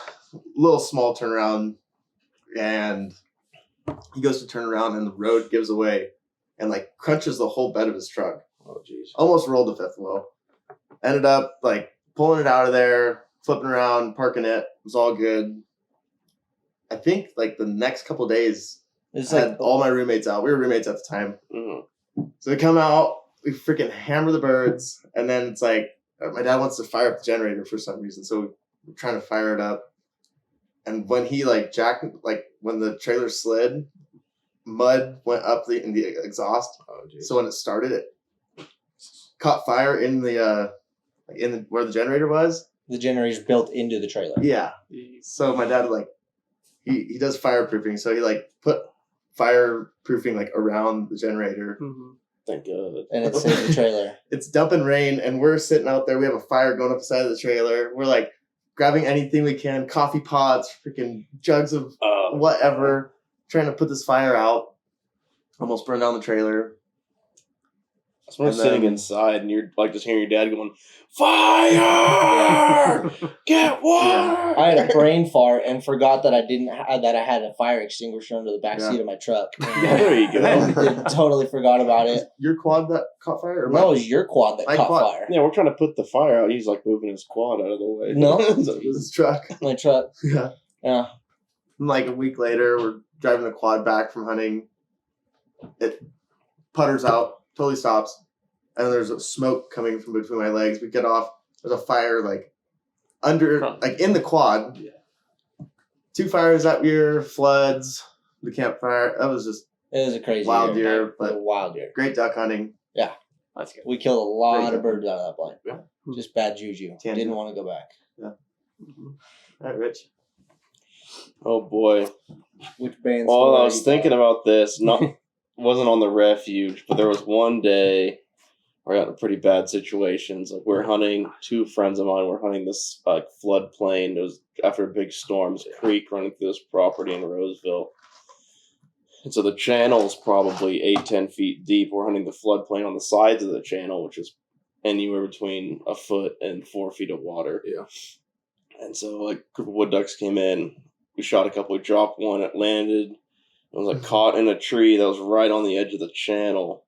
Speaker 4: little small turnaround, and he goes to turn around, and the road gives away, and like crunches the whole bed of his truck.
Speaker 5: Oh, jeez.
Speaker 4: Almost rolled the fifth wheel. Ended up like pulling it out of there, flipping around, parking it. It was all good. I think like the next couple days,
Speaker 2: It's
Speaker 4: I had
Speaker 2: like
Speaker 4: all my roommates out. We were roommates at the time.
Speaker 3: Mm-hmm.
Speaker 4: So they come out, we freaking hammer the birds, and then it's like my dad wants to fire up the generator for some reason. So we're trying to fire it up. And when he when the trailer slid, mud went up in the exhaust.
Speaker 5: Oh, jeez.
Speaker 4: So when it started, it caught fire in the where the generator was.
Speaker 2: the generator's built into the trailer.
Speaker 4: Yeah. So my dad he does fireproofing. So he put fireproofing around the generator.
Speaker 1: Mhm.
Speaker 3: Thank God.
Speaker 2: And it saved the trailer.
Speaker 4: It's dumping rain, and we're sitting out there. We have a fire going up the side of the trailer. We're grabbing anything we can, coffee pots, freaking jugs of whatever, trying to put this fire out. Almost burned down the trailer.
Speaker 3: So we're
Speaker 4: And
Speaker 3: sitting
Speaker 4: then-
Speaker 3: inside, and you're just hearing your dad going, "Fire! Get water!"
Speaker 2: I had a brain fart and forgot that I had a fire extinguisher under the back
Speaker 4: Yeah.
Speaker 2: seat of my truck.
Speaker 3: There you go.
Speaker 2: I totally forgot about it.
Speaker 4: Your quad that caught fire? Or
Speaker 2: No, it
Speaker 4: mine?
Speaker 2: was your quad that
Speaker 4: My
Speaker 2: caught
Speaker 4: quad.
Speaker 2: fire.
Speaker 3: Yeah, we're trying to put the fire out. He's moving his quad out of the way.
Speaker 2: No.
Speaker 4: It was his truck.
Speaker 2: My truck.
Speaker 4: Yeah.
Speaker 2: Yeah.
Speaker 4: And a week later, we're driving the quad back from hunting. It putters out, totally stops, and then there's a smoke coming from between my legs. We get off. There's a fire under in the quad.
Speaker 1: Yeah.
Speaker 4: 2 fires that year, floods, the campfire. That was just
Speaker 2: It was a crazy
Speaker 4: wild
Speaker 2: year.
Speaker 4: year,
Speaker 2: A
Speaker 4: but
Speaker 2: wild year.
Speaker 4: great duck hunting.
Speaker 1: That's good.
Speaker 2: We killed a lot
Speaker 4: Great.
Speaker 2: of birds out of that blind.
Speaker 5: Yeah.
Speaker 2: Just bad juju.
Speaker 4: Tangent.
Speaker 2: Didn't want to go back.
Speaker 1: Mhm.
Speaker 4: All right, Rich.
Speaker 3: Oh boy.
Speaker 2: Which bands?
Speaker 3: Well, I was thinking about this. Wasn't on the refuge, but there was one day where I got in pretty bad situations. We were hunting. 2 friends of mine were hunting this floodplain. It was after a big storm. There's a creek running through this property in Roseville. And so the channel is probably 8-10 feet deep. We're hunting the floodplain on the sides of the channel, which is anywhere between a foot and 4 feet of water.
Speaker 5: Yeah.
Speaker 3: And so a group of wood ducks came in. We shot a couple. We dropped one. It landed. It was caught in a tree that was right on the edge of the channel.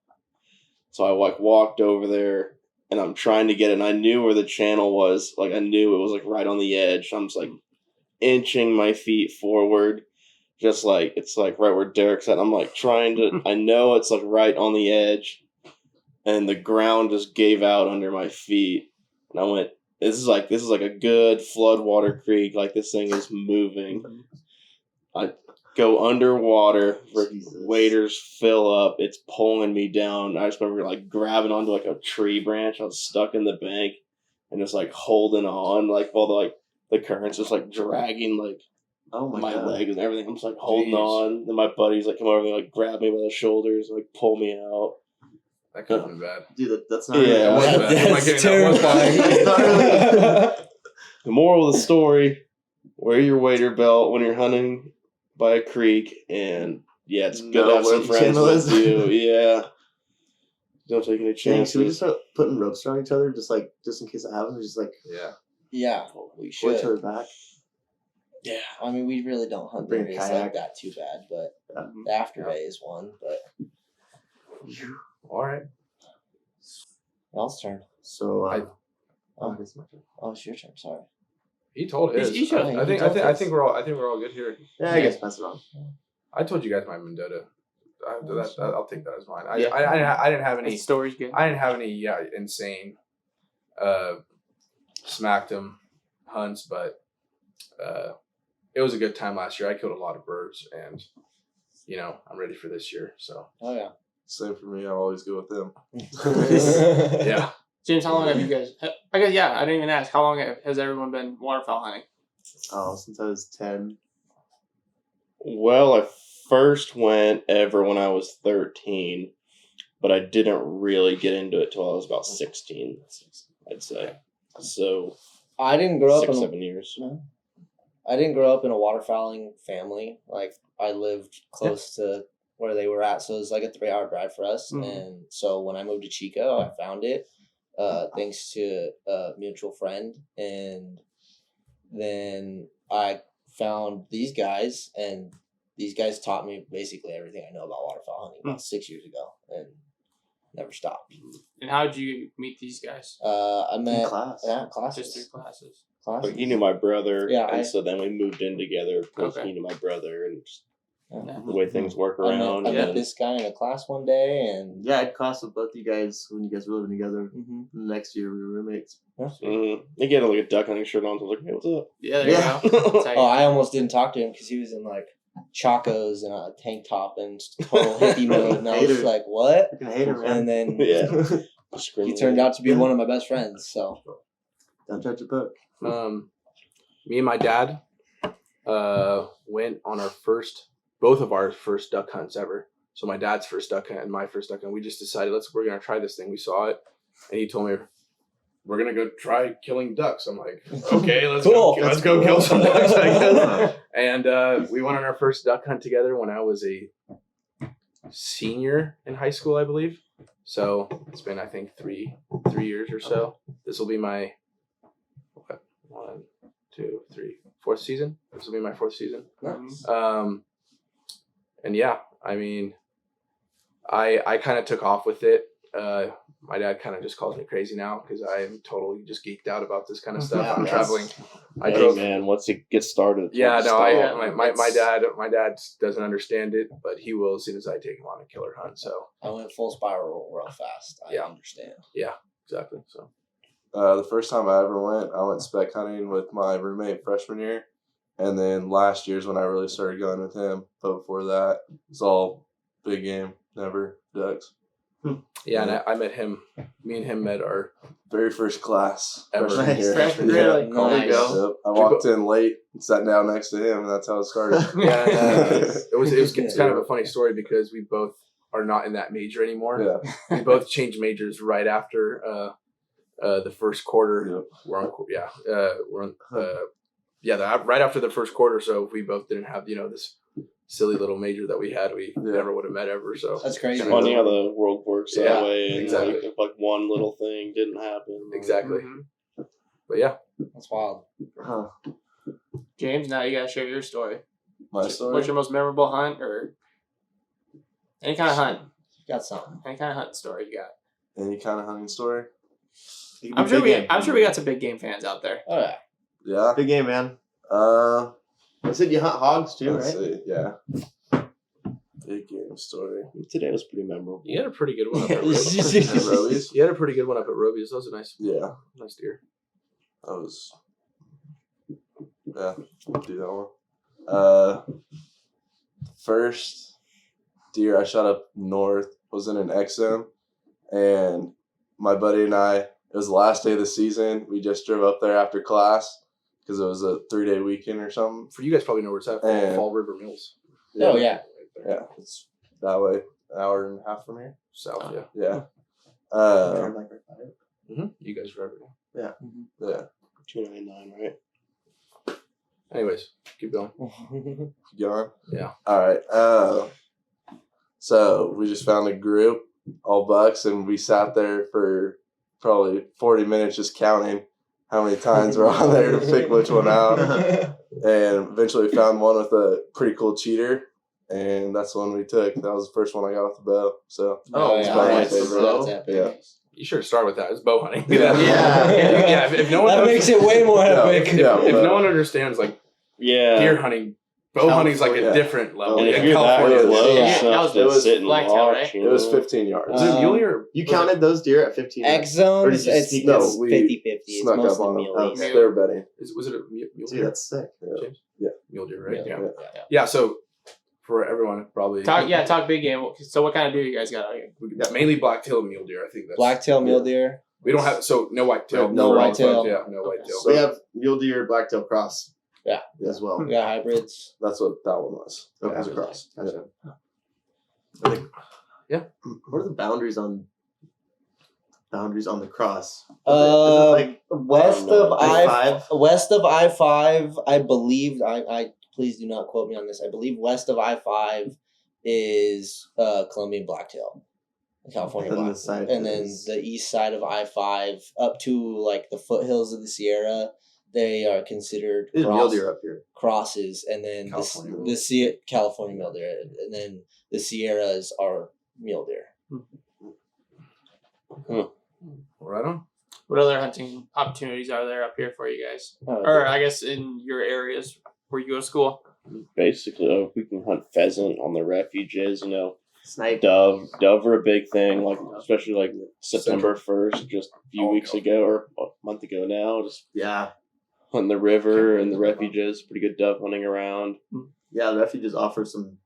Speaker 3: So I walked over there, and I'm trying to get it. And I knew where the channel was. I knew it was right on the edge. I'm just inching my feet forward, just it's right where Derek's at. I'm trying to. I know it's right on the edge, and the ground just gave out under my feet, and I went. This is a good floodwater creek. This thing is moving. I go underwater.
Speaker 4: Jesus.
Speaker 3: Waders fill up. It's pulling me down. I just remember grabbing onto a tree branch. I was stuck in the bank and just holding on. While the currents just dragging
Speaker 4: Oh
Speaker 3: my
Speaker 4: God.
Speaker 3: legs and everything. I'm just holding
Speaker 5: Jeez.
Speaker 3: on. Then my buddies come over and grab me by the shoulders and pull me out.
Speaker 5: That could have been bad.
Speaker 4: Dude, that's not
Speaker 3: Yeah.
Speaker 5: That was bad. Oh my
Speaker 2: That's
Speaker 5: goodness, that was
Speaker 2: terrifying.
Speaker 3: The moral of the story: wear your wader belt when you're hunting by a creek, and it's good
Speaker 4: Know
Speaker 3: to have
Speaker 4: where
Speaker 3: some
Speaker 4: the
Speaker 3: friends
Speaker 4: channel
Speaker 3: with
Speaker 4: is.
Speaker 3: you. Yeah, don't take any
Speaker 4: Dang, should we
Speaker 3: chances.
Speaker 4: just start putting ropes around each other, just in case it happens? Just
Speaker 5: Yeah.
Speaker 2: Yeah, we
Speaker 4: pull each
Speaker 2: should.
Speaker 4: other back.
Speaker 3: Yeah,
Speaker 2: I mean, we really don't hunt
Speaker 4: Bring a
Speaker 2: areas
Speaker 4: kayak.
Speaker 2: like that too bad, but
Speaker 4: Yeah.
Speaker 2: the After Bay is one. But
Speaker 5: All right.
Speaker 2: y'all's turn.
Speaker 4: So,
Speaker 2: Oh,
Speaker 4: it's my turn.
Speaker 2: oh, it's your turn. Sorry.
Speaker 5: He told his.
Speaker 1: He should.
Speaker 5: I think.
Speaker 2: He told
Speaker 5: I
Speaker 2: his.
Speaker 5: think we're all good here.
Speaker 4: Yeah, I guess pass it on.
Speaker 5: I told you guys my Mendota. I'll take that as mine.
Speaker 1: Yeah.
Speaker 5: I didn't have any.
Speaker 1: The story's good.
Speaker 5: I didn't have any insane smacked him hunts, but it was a good time last year. I killed a lot of birds, and I'm ready for this year. So
Speaker 2: Oh yeah.
Speaker 6: Same for me. I always go with them.
Speaker 5: yeah,
Speaker 1: James, how long have you guys? I guess, yeah, I didn't even ask. How long has everyone been waterfowl hunting?
Speaker 4: Oh, since I was 10.
Speaker 3: Well, I first went ever when I was 13, but I didn't really get into it till I was about 16, I'd say. So
Speaker 2: I didn't grow up
Speaker 3: 6-7 years.
Speaker 2: I didn't grow up in a waterfowling family. Like, I lived close to where they were at, so it was like a 3-hour drive for us.
Speaker 1: Mhm.
Speaker 2: And so when I moved to Chico, I found it thanks to a mutual friend. And then I found these guys, and these guys taught me basically everything I know about waterfowl hunting about 6 years ago, and never stopped.
Speaker 1: And how did you meet these guys?
Speaker 2: I met
Speaker 4: class.
Speaker 2: classes.
Speaker 1: Just through classes.
Speaker 3: But he knew my brother,
Speaker 2: Yeah,
Speaker 3: and so then we moved in together because
Speaker 1: Okay.
Speaker 3: he knew my brother, and just
Speaker 2: Yeah.
Speaker 3: the way things work
Speaker 2: I
Speaker 3: around.
Speaker 2: met
Speaker 3: and
Speaker 2: this guy in a class one day, and
Speaker 4: Yeah, I had class with both you guys when you guys were living together.
Speaker 2: Mhm.
Speaker 4: Next year we were roommates.
Speaker 3: He had like a duck hunting shirt on, so I was like, hey, what's up?
Speaker 1: Yeah, there
Speaker 4: Yeah.
Speaker 1: you go. That's how you-
Speaker 2: oh, I almost didn't talk to him because he was in like chacos and a tank top and total hippie mode, and I was
Speaker 4: Hater.
Speaker 2: like, "What?"
Speaker 4: Fucking hater, man.
Speaker 2: And then
Speaker 3: Yeah.
Speaker 2: he turned out to be one of my best friends. So
Speaker 4: Don't judge a book.
Speaker 5: Me and my dad went on both of our first duck hunts ever. So my dad's first duck hunt and my first duck hunt. We just decided we're gonna try this thing. We saw it, and he told me we're gonna go try killing ducks. I'm like, okay, let's
Speaker 2: Cool.
Speaker 5: go. Let's go kill some ducks, I guess. And we went on our first duck hunt together when I was a senior in high school, I believe. So it's been, I think, three years or so. This will be my fourth season. This will be my fourth season.
Speaker 2: nice.
Speaker 5: And yeah, I mean, I kind of took off with it. My dad kind of just calls me crazy now because I am totally just geeked out about this kind of stuff.
Speaker 2: Yeah,
Speaker 5: I'm
Speaker 2: that's-
Speaker 5: traveling. I
Speaker 3: Hey,
Speaker 5: drove.
Speaker 3: man, once it gets started, it's
Speaker 5: Yeah,
Speaker 3: hard to
Speaker 5: no,
Speaker 3: stop.
Speaker 5: my dad doesn't understand it, but he will as soon as I take him on a killer hunt. So
Speaker 2: I went full spiral real fast. I
Speaker 5: Yeah.
Speaker 2: understand.
Speaker 5: exactly. So
Speaker 6: The first time I ever went, I went spec hunting with my roommate freshman year. And then last year's when I really started going with him. But before that, it's all big game, never ducks.
Speaker 5: yeah, and I met him. Me and him met our
Speaker 6: Very first class.
Speaker 5: Ever.
Speaker 6: Freshman
Speaker 4: Nice.
Speaker 6: year.
Speaker 1: Freshman
Speaker 6: Yeah.
Speaker 1: really?
Speaker 2: Nice.
Speaker 6: Yep. I walked in late and sat down next to him, and that's how it started.
Speaker 5: Yeah, and, it's kind of a funny story because we both are not in that major anymore.
Speaker 6: Yeah.
Speaker 5: We both changed majors right after the first quarter.
Speaker 6: Yep.
Speaker 5: Right after the first quarter. So if we both didn't have this silly little major that we had, we
Speaker 6: Yeah.
Speaker 5: never would have met ever. So
Speaker 2: That's crazy.
Speaker 3: It's funny how the world works
Speaker 5: Yeah,
Speaker 3: that way. And
Speaker 5: exactly.
Speaker 3: like, if like one little thing didn't happen.
Speaker 5: exactly.
Speaker 1: Mhm.
Speaker 5: But yeah,
Speaker 2: That's wild.
Speaker 4: Huh.
Speaker 1: James, now you gotta share your story.
Speaker 6: My story.
Speaker 1: What's your most memorable hunt, or any kind of hunt?
Speaker 2: You got something.
Speaker 1: Any kind of hunt story you got?
Speaker 6: Any kind of hunting story?
Speaker 1: I'm sure we got some big game fans out there.
Speaker 2: Oh yeah.
Speaker 6: Yeah.
Speaker 4: Big game, man. You said you hunt hogs too,
Speaker 6: Let's
Speaker 4: right?
Speaker 6: see. Yeah. Big game story.
Speaker 3: Today was pretty memorable.
Speaker 5: you had a pretty good one up at
Speaker 6: And
Speaker 5: Roby's.
Speaker 6: Roby's?
Speaker 5: You had a pretty good one up at Roby's. That was a nice deer.
Speaker 6: That was. Yeah, we'll do that one. First deer I shot up north was in an X zone, and my buddy and I. It was the last day of the season. We just drove up there after class because it was a 3-day weekend or something.
Speaker 5: For you guys, probably know where it's at.
Speaker 6: And-
Speaker 5: Fall River Mills,
Speaker 2: Oh yeah.
Speaker 6: Yeah, it's that way, an hour and a half from here.
Speaker 5: south. Yeah.
Speaker 6: Yeah.
Speaker 5: You guys are over there.
Speaker 6: Yeah.
Speaker 3: 299, right?
Speaker 5: Anyways, keep going.
Speaker 6: Keep going.
Speaker 5: Yeah.
Speaker 6: All right. So we just found a group, all bucks, and we sat there for probably 40 minutes just counting how many times we're on there to pick which one out. And eventually found one with a pretty cool cheater, and that's the one we took. That was the first one I got with the bow. So
Speaker 2: Oh
Speaker 6: it's
Speaker 2: yeah.
Speaker 6: probably my
Speaker 2: That's,
Speaker 6: favorite.
Speaker 2: that's epic.
Speaker 6: Yeah.
Speaker 5: You should start with that. It's bow hunting.
Speaker 6: Yeah.
Speaker 5: yeah. If no one
Speaker 2: That makes it way more
Speaker 6: Yeah.
Speaker 2: epic.
Speaker 6: Yeah.
Speaker 5: if no one understands like
Speaker 3: Yeah.
Speaker 5: deer hunting, bow hunting is like a
Speaker 6: Yeah.
Speaker 5: different level.
Speaker 3: And
Speaker 6: Yeah,
Speaker 3: if you're that
Speaker 6: California,
Speaker 3: close
Speaker 2: yeah.
Speaker 1: That
Speaker 3: enough
Speaker 1: was-
Speaker 3: to
Speaker 1: it was
Speaker 3: sit and
Speaker 1: blacktail,
Speaker 3: watch,
Speaker 1: right?
Speaker 3: you
Speaker 6: It was
Speaker 3: know.
Speaker 6: 15 yards.
Speaker 5: Was it a muley or
Speaker 4: You
Speaker 5: was
Speaker 4: counted those deer at 15.
Speaker 2: X
Speaker 4: Or
Speaker 2: zones,
Speaker 4: did you
Speaker 2: it's
Speaker 4: sneak
Speaker 6: No,
Speaker 4: those?
Speaker 6: we
Speaker 2: 50-50. It's
Speaker 6: snuck up
Speaker 2: mostly
Speaker 6: on them.
Speaker 2: muleys.
Speaker 5: Okay.
Speaker 6: They were betting.
Speaker 5: was it a mule
Speaker 4: Dude,
Speaker 5: deer?
Speaker 4: that's sick.
Speaker 5: James?
Speaker 6: Yeah.
Speaker 5: Mule deer, right?
Speaker 2: Yeah.
Speaker 5: Yeah.
Speaker 2: Yeah.
Speaker 5: So for everyone, probably
Speaker 1: Talk big game. So what kind of deer you guys got out here?
Speaker 5: mainly blacktail and mule deer. I think that's
Speaker 2: Blacktail mule deer.
Speaker 5: We don't have no whitetail.
Speaker 2: No whitetail.
Speaker 5: Yeah, no whitetail.
Speaker 4: So we have mule deer, blacktail cross.
Speaker 2: Yeah.
Speaker 4: As well.
Speaker 2: We got hybrids.
Speaker 6: That's what that one was.
Speaker 4: Okay.
Speaker 3: As a cross.
Speaker 4: Gotcha.
Speaker 5: Yeah.
Speaker 4: What are the boundaries on the cross?
Speaker 2: West
Speaker 3: no,
Speaker 2: of I-5, I believe. I please do not quote me on this. I believe west of I-5 is Colombian blacktail, California
Speaker 4: And then the
Speaker 2: blacktail,
Speaker 4: side
Speaker 2: and then
Speaker 4: is-
Speaker 2: the east side of I-5 up to like the foothills of the Sierra. They are considered
Speaker 4: There's mule deer up here.
Speaker 2: crosses, and then
Speaker 5: California
Speaker 2: California mule deer, and then the Sierras are mule deer.
Speaker 5: Right on.
Speaker 1: What other hunting opportunities are there up here for you guys?
Speaker 2: Oh,
Speaker 1: Or I guess in your areas where you go to school?
Speaker 3: Basically, we can hunt pheasant on the refuges.
Speaker 4: Snipe.
Speaker 3: Dove are a big thing. Like especially like September 1st, just a few weeks ago or a month ago now. Just
Speaker 4: Yeah.
Speaker 3: hunting the river and the refuges. Pretty good dove hunting around.
Speaker 4: Yeah, the refuges offer some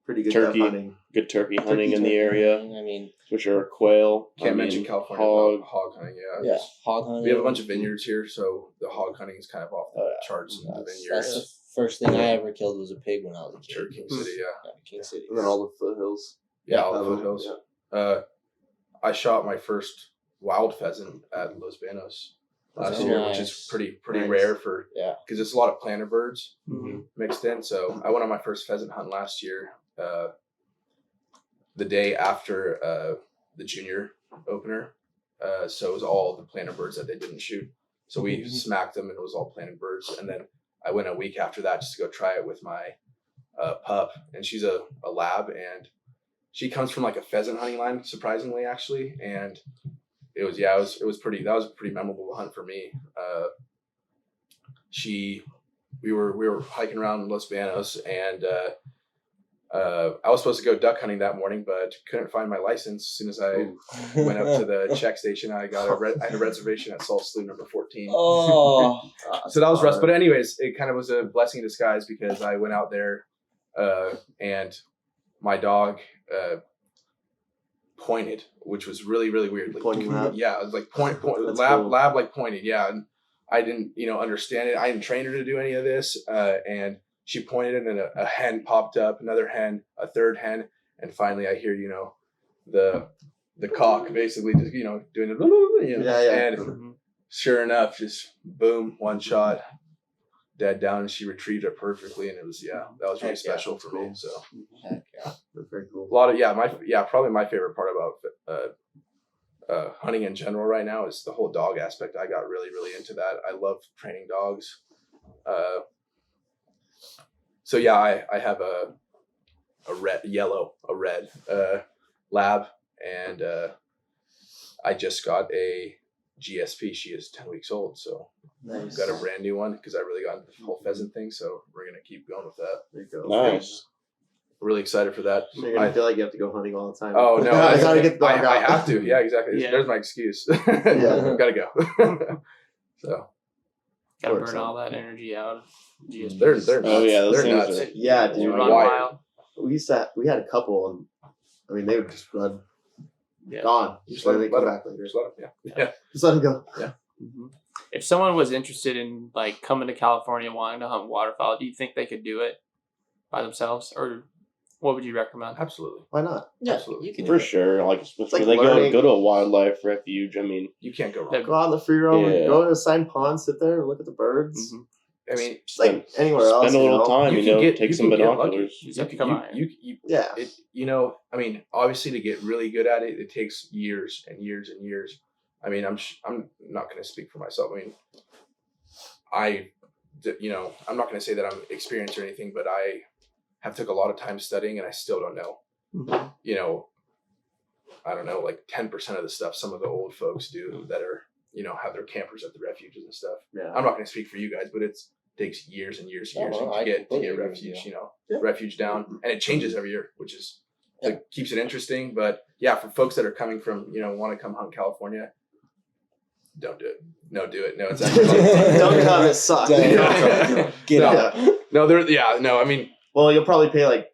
Speaker 4: pretty good
Speaker 3: Turkey.
Speaker 4: dove hunting.
Speaker 3: Good turkey hunting in the
Speaker 4: turkey.
Speaker 3: area,
Speaker 2: I mean,
Speaker 3: which are quail.
Speaker 5: Can't
Speaker 3: I
Speaker 5: mention
Speaker 3: mean,
Speaker 5: California
Speaker 3: hog.
Speaker 5: without hog hunting.
Speaker 2: yeah, hog hunting.
Speaker 5: We have a bunch of vineyards here, so the hog hunting is kind of off the charts in the
Speaker 2: That's the
Speaker 5: vineyards.
Speaker 2: first thing I ever killed was a pig when I was a kid.
Speaker 5: Sure, King City, yeah.
Speaker 2: Yeah, King City.
Speaker 6: And then all the foothills.
Speaker 5: Yeah, all the
Speaker 6: Yeah.
Speaker 5: foothills. I shot my first wild pheasant at Los Banos last
Speaker 2: Oh,
Speaker 5: year,
Speaker 2: nice.
Speaker 5: which is pretty
Speaker 4: Nice.
Speaker 5: rare for
Speaker 2: Yeah.
Speaker 5: because it's a lot of planter birds
Speaker 1: Mm-hmm.
Speaker 5: mixed in. So I went on my first pheasant hunt last year, the day after the junior opener. So it was all the planter birds that they didn't shoot. So we smacked them, and it was all planted birds. And then I went a week after that just to go try it with my pup, and she's a lab, and she comes from like a pheasant hunting line, surprisingly, actually. And it was that was a pretty memorable hunt for me. We were hiking around Los Banos, and I was supposed to go duck hunting that morning, but couldn't find my license. As soon as I went up to the check station, I had a reservation at Salt Slough number 14.
Speaker 2: Oh,
Speaker 5: So that was rough. But anyways, it kind of was a blessing in disguise because I went out there and my dog pointed, which was really, really weird. Like,
Speaker 4: Pointing lab?
Speaker 5: Yeah, it was like point
Speaker 4: That's
Speaker 5: lab
Speaker 4: cool.
Speaker 5: lab like pointed. Yeah, and I didn't understand it. I didn't train her to do any of this, and she pointed, and then a hen popped up, another hen, a third hen, and finally I hear the cock basically just doing it.
Speaker 4: Yeah.
Speaker 5: And sure enough, just boom, one shot, dead down, and she retrieved it perfectly, and it was that was really
Speaker 4: Heck yeah,
Speaker 5: special
Speaker 4: that's
Speaker 5: for
Speaker 4: cool.
Speaker 5: me. So
Speaker 2: heck yeah.
Speaker 4: That's very cool.
Speaker 5: a lot of probably my favorite part about hunting in general right now is the whole dog aspect. I got really, really into that. I love training dogs. So yeah, I have a red lab, and I just got a GSP. She is 10 weeks old, so
Speaker 4: Nice.
Speaker 5: got a brand new one because I really got into the whole pheasant thing. So we're gonna keep going with that.
Speaker 4: There you go.
Speaker 3: Nice.
Speaker 5: Really excited for that.
Speaker 4: So you're gonna feel like you have to go hunting all the time.
Speaker 5: Oh no!
Speaker 4: I gotta get the dog
Speaker 5: I
Speaker 4: out.
Speaker 5: have to. Yeah, exactly.
Speaker 1: Yeah.
Speaker 5: There's my excuse.
Speaker 4: Yeah.
Speaker 5: Gotta go. So
Speaker 1: Gotta
Speaker 4: Works
Speaker 1: burn
Speaker 4: out.
Speaker 1: all that energy out. GSP.
Speaker 5: they're nuts.
Speaker 3: Oh, yeah, those
Speaker 5: They're
Speaker 3: things
Speaker 5: nuts.
Speaker 3: are-
Speaker 4: Yeah,
Speaker 1: They
Speaker 4: dude.
Speaker 1: run
Speaker 5: Why?
Speaker 1: wild.
Speaker 4: We had a couple, and I mean they would just run.
Speaker 1: Yeah.
Speaker 4: Gone.
Speaker 5: Just
Speaker 4: So
Speaker 5: let
Speaker 4: they
Speaker 5: them
Speaker 4: come
Speaker 5: go.
Speaker 4: back later.
Speaker 5: Just let them, yeah.
Speaker 4: Just let them go.
Speaker 1: Mhm. If someone was interested in like coming to California wanting to hunt waterfowl, do you think they could do it by themselves, or what would you recommend?
Speaker 5: Absolutely.
Speaker 4: Why not?
Speaker 2: Yeah,
Speaker 5: Absolutely.
Speaker 2: you can
Speaker 3: For
Speaker 2: do it.
Speaker 3: sure. Like especially
Speaker 4: like
Speaker 3: they
Speaker 4: learning.
Speaker 3: go to a wildlife refuge. I mean,
Speaker 5: You can't go wrong.
Speaker 1: That-
Speaker 4: Go out in the free roam.
Speaker 3: Yeah.
Speaker 4: Go to a signed pond. Sit there. Look at the birds.
Speaker 1: Mhm.
Speaker 5: I mean,
Speaker 4: Just like anywhere else.
Speaker 3: spend a little time.
Speaker 5: you
Speaker 3: You
Speaker 5: can
Speaker 3: know,
Speaker 5: get-
Speaker 3: take
Speaker 5: you
Speaker 3: some
Speaker 5: can get lucky.
Speaker 3: binoculars.
Speaker 1: You just have to come out here.
Speaker 5: you
Speaker 4: Yeah.
Speaker 5: I mean, obviously to get really good at it, it takes years and years and years. I mean, I'm not going to speak for myself. I mean, I'm not going to say that I'm experienced or anything, but I have took a lot of time studying, and I still don't know.
Speaker 1: Mhm.
Speaker 5: I don't know, like 10% of the stuff some of the old folks do that are, have their campers at the refuges and stuff.
Speaker 4: Yeah.
Speaker 5: I'm not going to speak for you guys, but it takes years and years and
Speaker 2: Oh,
Speaker 5: years
Speaker 2: no,
Speaker 5: to
Speaker 2: I
Speaker 5: get
Speaker 2: completely agree with
Speaker 5: refuge,
Speaker 2: you.
Speaker 5: refuge down, and it changes every year, which is
Speaker 2: Yeah.
Speaker 5: it keeps it interesting. But yeah, for folks that are coming from, want to come hunt California, don't do it. No, do it. No, it's actually
Speaker 4: Don't come. It sucks.
Speaker 2: Don't. Get
Speaker 5: No.
Speaker 2: out.
Speaker 5: no. I mean,
Speaker 4: Well, you'll probably pay like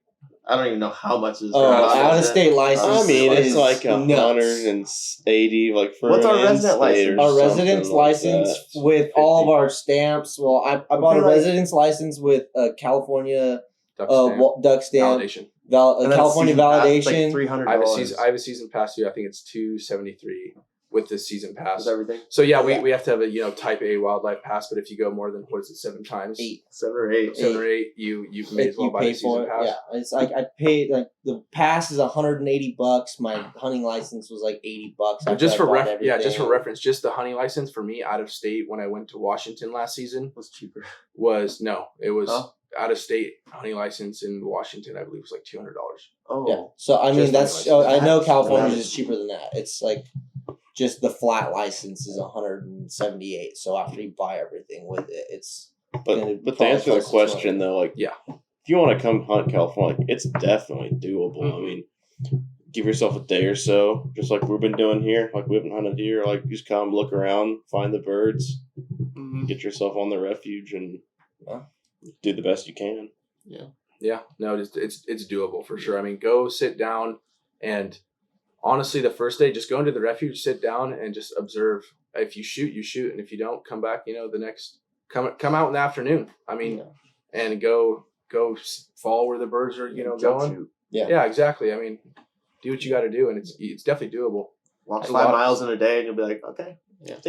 Speaker 4: I don't even know how much is.
Speaker 2: Out of state license.
Speaker 3: I mean, it's
Speaker 2: is
Speaker 3: like
Speaker 2: nuts.
Speaker 3: 180, like for
Speaker 4: What's our
Speaker 3: an
Speaker 4: resident
Speaker 3: in-state
Speaker 4: license?
Speaker 3: or
Speaker 2: Our
Speaker 3: something
Speaker 2: residence
Speaker 3: like
Speaker 2: license
Speaker 3: that.
Speaker 2: with all of our stamps. Well, I bought a
Speaker 4: like-
Speaker 2: residence license with a California duck stamp,
Speaker 5: validation.
Speaker 4: And then
Speaker 2: California
Speaker 4: season pass is
Speaker 2: validation.
Speaker 4: like $300.
Speaker 5: I have a season pass too. I think it's $273 with the season pass.
Speaker 4: With everything.
Speaker 5: So yeah, we have to have a type A wildlife pass. But if you go more than 7 times,
Speaker 4: 7 or 8.
Speaker 5: 7 or 8, you may as well buy the season pass.
Speaker 2: Yeah, it's like I paid like the pass is $180. My hunting license was like $80.
Speaker 5: But just for
Speaker 2: everything.
Speaker 5: just for reference, just the hunting license for me out of state when I went to Washington last season
Speaker 4: Was cheaper.
Speaker 5: it was
Speaker 4: Oh.
Speaker 5: out of state hunting license in Washington. I believe was like $200.
Speaker 4: Oh.
Speaker 2: Yeah. So I mean
Speaker 5: Just
Speaker 2: that's
Speaker 5: hunting license.
Speaker 2: I know
Speaker 4: That's
Speaker 2: California
Speaker 4: nice.
Speaker 2: is cheaper than that. It's like just the flat license is $178. So after you buy everything with it, it's gonna
Speaker 3: But to
Speaker 2: probably
Speaker 3: answer the
Speaker 2: close to
Speaker 3: question
Speaker 2: 20.
Speaker 3: though, like
Speaker 5: Yeah.
Speaker 3: if you want to come hunt California, like, it's definitely doable.
Speaker 1: Mhm.
Speaker 3: I mean, give yourself a day or so, just like we've been doing here. Like we haven't hunted here. Like just come look around, find the birds, get yourself on the refuge, and do the best you can.
Speaker 5: Yeah, no, it's doable for sure. I mean, go sit down and honestly, the first day, just go into the refuge, sit down, and just observe. If you shoot, you shoot, and if you don't, come back. The next come out in the afternoon. I mean, and go follow where the birds are. Going.
Speaker 4: Shoot.
Speaker 2: Yeah.
Speaker 5: Exactly. I mean, do what you got to do, and it's definitely doable.
Speaker 4: Walk
Speaker 5: It's
Speaker 4: 5
Speaker 5: a lot.
Speaker 4: miles in a day, and you'll be like, okay.
Speaker 1: Yeah.
Speaker 4: I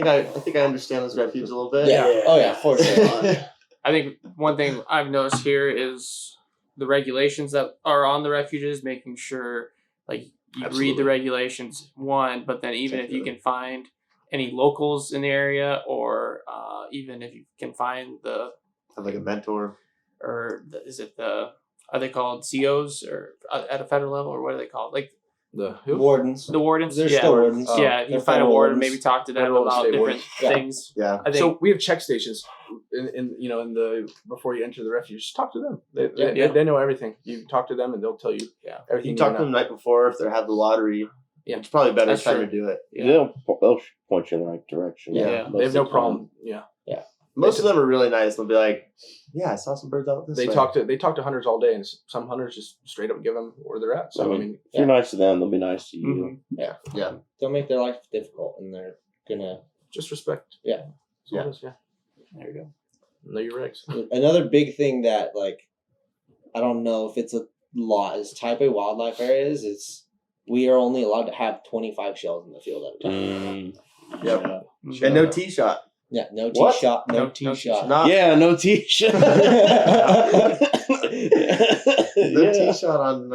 Speaker 4: think I understand this refuge a little bit.
Speaker 2: Yeah. Oh yeah, for sure.
Speaker 1: I think one thing I've noticed here is the regulations that are on the refuges, making sure like you read the regulations, but then even if you can find any locals in the area, or even if you can find
Speaker 4: Have like a mentor.
Speaker 1: are they called COs or at a federal level, or what are they called? Like
Speaker 5: The who?
Speaker 2: Wardens.
Speaker 1: the wardens?
Speaker 2: They're
Speaker 1: yeah.
Speaker 2: still wardens.
Speaker 1: Yeah, if you
Speaker 2: They're
Speaker 1: find a
Speaker 2: federal
Speaker 1: warden,
Speaker 2: wardens.
Speaker 1: maybe talk to them
Speaker 5: Federal and
Speaker 1: about
Speaker 5: state
Speaker 1: different
Speaker 5: wardens.
Speaker 2: Yeah.
Speaker 1: things.
Speaker 4: Yeah.
Speaker 1: I think
Speaker 5: So we have check stations in the before you enter the refuge. Just talk to them. They know everything. You talk to them and they'll tell you everything.
Speaker 4: You talk to them the night before if they have the lottery.
Speaker 5: Yeah.
Speaker 4: It's probably better
Speaker 1: That's
Speaker 4: time
Speaker 1: true.
Speaker 4: to do it.
Speaker 1: Yeah.
Speaker 3: They'll point you in the right direction.
Speaker 1: Yeah.
Speaker 5: They have no problem. Yeah.
Speaker 4: Most of them are really nice. They'll be like, "Yeah, I saw some birds out this
Speaker 5: They
Speaker 4: way."
Speaker 5: talk to hunters all day, and some hunters just straight up give them where they're at. So I mean,
Speaker 3: If you're nice to them, they'll be nice to you.
Speaker 1: Mhm.
Speaker 2: Don't make their life difficult, and they're gonna.
Speaker 5: just respect.
Speaker 2: Yeah.
Speaker 5: So it is, yeah.
Speaker 1: There you go.
Speaker 5: Know your regs.
Speaker 2: Another big thing that like, I don't know if it's a law is type A wildlife areas. We are only allowed to have 25 shells in the field at a time.
Speaker 4: Yep.
Speaker 1: Mhm.
Speaker 4: And no tee shot.
Speaker 2: Yeah, no tee
Speaker 3: What?
Speaker 2: shot, no
Speaker 1: No
Speaker 2: tee
Speaker 1: tee
Speaker 2: shot.
Speaker 4: Not
Speaker 3: Yeah, no t-shirt.
Speaker 4: no tee shot on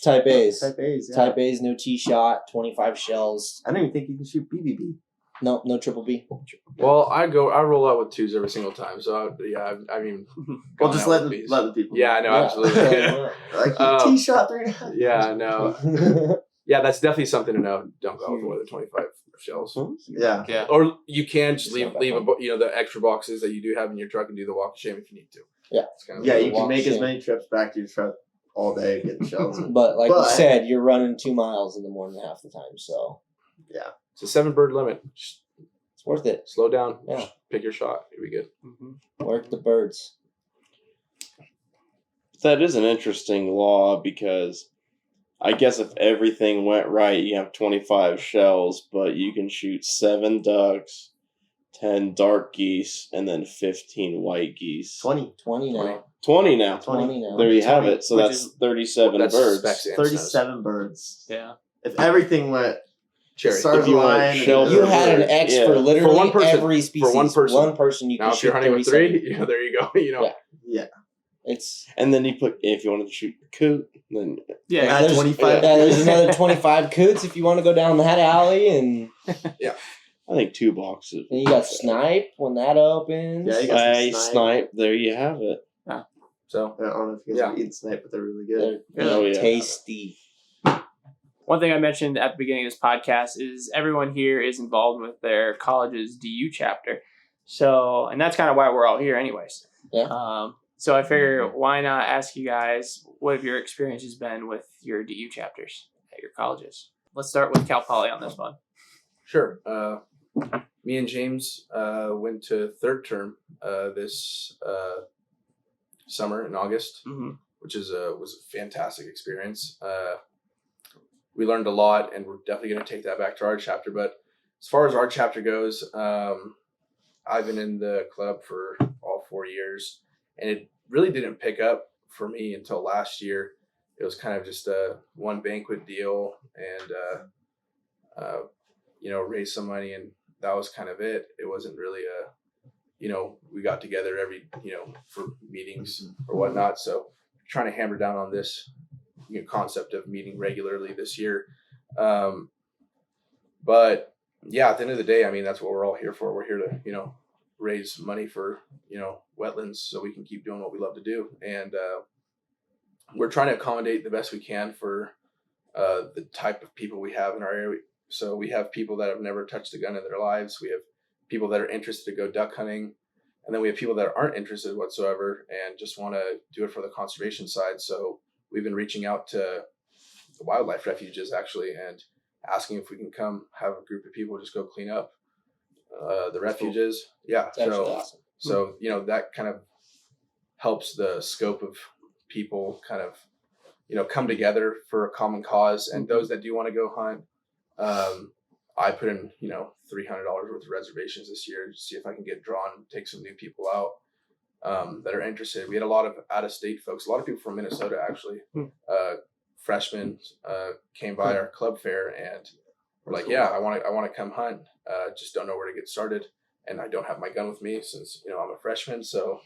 Speaker 2: Type A's.
Speaker 4: Type A's. Yeah.
Speaker 2: Type A's, no tee shot, 25 shells.
Speaker 4: I don't even think you can shoot BBB.
Speaker 2: No triple B.
Speaker 5: Well, I roll out with twos every single time. So I mean,
Speaker 4: Well,
Speaker 5: gone
Speaker 4: just
Speaker 5: out
Speaker 4: let
Speaker 5: with
Speaker 4: the
Speaker 5: bees.
Speaker 4: people.
Speaker 5: Yeah, I know, absolutely.
Speaker 4: Like tee shot 3.5.
Speaker 5: Yeah, no. Yeah, that's definitely something to know. Don't go with more than 25 shells.
Speaker 4: Yeah.
Speaker 1: Yeah.
Speaker 5: Or you can just
Speaker 2: It's
Speaker 5: leave
Speaker 2: not that
Speaker 5: leave
Speaker 2: fun.
Speaker 5: the extra boxes that you do have in your truck and do the walk of shame if you need to.
Speaker 2: Yeah.
Speaker 5: It's kind of
Speaker 4: Yeah,
Speaker 5: like-
Speaker 4: you can
Speaker 2: Walk
Speaker 4: make as
Speaker 2: shame.
Speaker 4: many trips back to your truck all day getting shells.
Speaker 2: But like you
Speaker 4: But-
Speaker 2: said, you're running 2 miles in the morning half the time, so
Speaker 5: It's a 7 bird limit. Just
Speaker 2: it's worth it.
Speaker 5: slow down.
Speaker 2: Yeah.
Speaker 5: Just pick your shot. You'll be good.
Speaker 1: Mhm.
Speaker 2: Work the birds.
Speaker 3: That is an interesting law because I guess if everything went right, you have 25 shells, but you can shoot 7 ducks, 10 dark geese, and then 15 white geese.
Speaker 4: 20.
Speaker 2: 20 now.
Speaker 3: 20 now.
Speaker 2: 20 now.
Speaker 3: There you have
Speaker 4: 20,
Speaker 3: it. So
Speaker 1: which
Speaker 3: that's
Speaker 1: is-
Speaker 3: 37
Speaker 5: That's
Speaker 3: birds.
Speaker 5: specs and
Speaker 4: 37 birds.
Speaker 1: Yeah.
Speaker 4: If everything went
Speaker 5: Cherry.
Speaker 4: stars
Speaker 3: If you want
Speaker 4: aligned,
Speaker 3: shell
Speaker 2: You
Speaker 3: per
Speaker 2: had an
Speaker 3: bird,
Speaker 2: X
Speaker 3: yeah.
Speaker 2: for literally
Speaker 5: For one person.
Speaker 2: every species.
Speaker 5: For one person.
Speaker 2: One person you
Speaker 5: Now,
Speaker 2: can
Speaker 5: if you're
Speaker 2: shoot
Speaker 5: hunting with
Speaker 2: 37.
Speaker 5: 3, there you go.
Speaker 2: Yeah. It's
Speaker 3: And then you put, if you wanted to shoot the coot, then
Speaker 1: Yeah.
Speaker 4: Add
Speaker 2: there's-
Speaker 4: 25.
Speaker 2: Yeah, there's another 25 coots if you want to go down that alley, and
Speaker 3: I think 2 boxes.
Speaker 2: then you got snipe when that opens.
Speaker 4: Yeah, you got some
Speaker 3: Hey,
Speaker 4: snipe.
Speaker 3: snipe. There you have it.
Speaker 5: So
Speaker 4: I don't know if you guys have eaten snipe, but they're really good.
Speaker 2: They're
Speaker 3: Oh, yeah.
Speaker 2: tasty.
Speaker 1: One thing I mentioned at the beginning of this podcast is everyone here is involved with their college's DU chapter. So, and that's kind of why we're all here anyways.
Speaker 2: Yeah.
Speaker 1: So I figure why not ask you guys what have your experiences been with your DU chapters at your colleges? Let's start with Cal Poly on this one.
Speaker 5: sure. Me and James went to 3rd term this summer in August.
Speaker 1: Mm-hmm.
Speaker 5: which was a fantastic experience. We learned a lot, and we're definitely going to take that back to our chapter. But as far as our chapter goes, I've been in the club for all 4 years, and it really didn't pick up for me until last year. It was kind of just a one banquet deal, and raise some money, and that was kind of it. It wasn't really we got together every for meetings or whatnot. So trying to hammer down on this concept of meeting regularly this year. But yeah, at the end of the day, I mean, that's what we're all here for. We're here to, raise money for, wetlands so we can keep doing what we love to do. And we're trying to accommodate the best we can for the type of people we have in our area. So we have people that have never touched a gun in their lives. We have people that are interested to go duck hunting. And then we have people that aren't interested whatsoever and just want to do it for the conservation side. So we've been reaching out to the wildlife refuges actually and asking if we can come have a group of people just go clean up the refuges. Cool. Yeah.
Speaker 2: That's awesome.
Speaker 5: So, that kind of helps the scope of people kind of, come together for a common cause. And those that do want to go hunt, I put in, $300 worth of reservations this year to see if I can get drawn, take some new people out that are interested. We had a lot of out-of-state folks, a lot of people from Minnesota actually. Freshmen came by our club fair and were like, "Yeah, I want to come hunt. Just don't know where to get started, and I don't have my gun with me since I'm a freshman. So,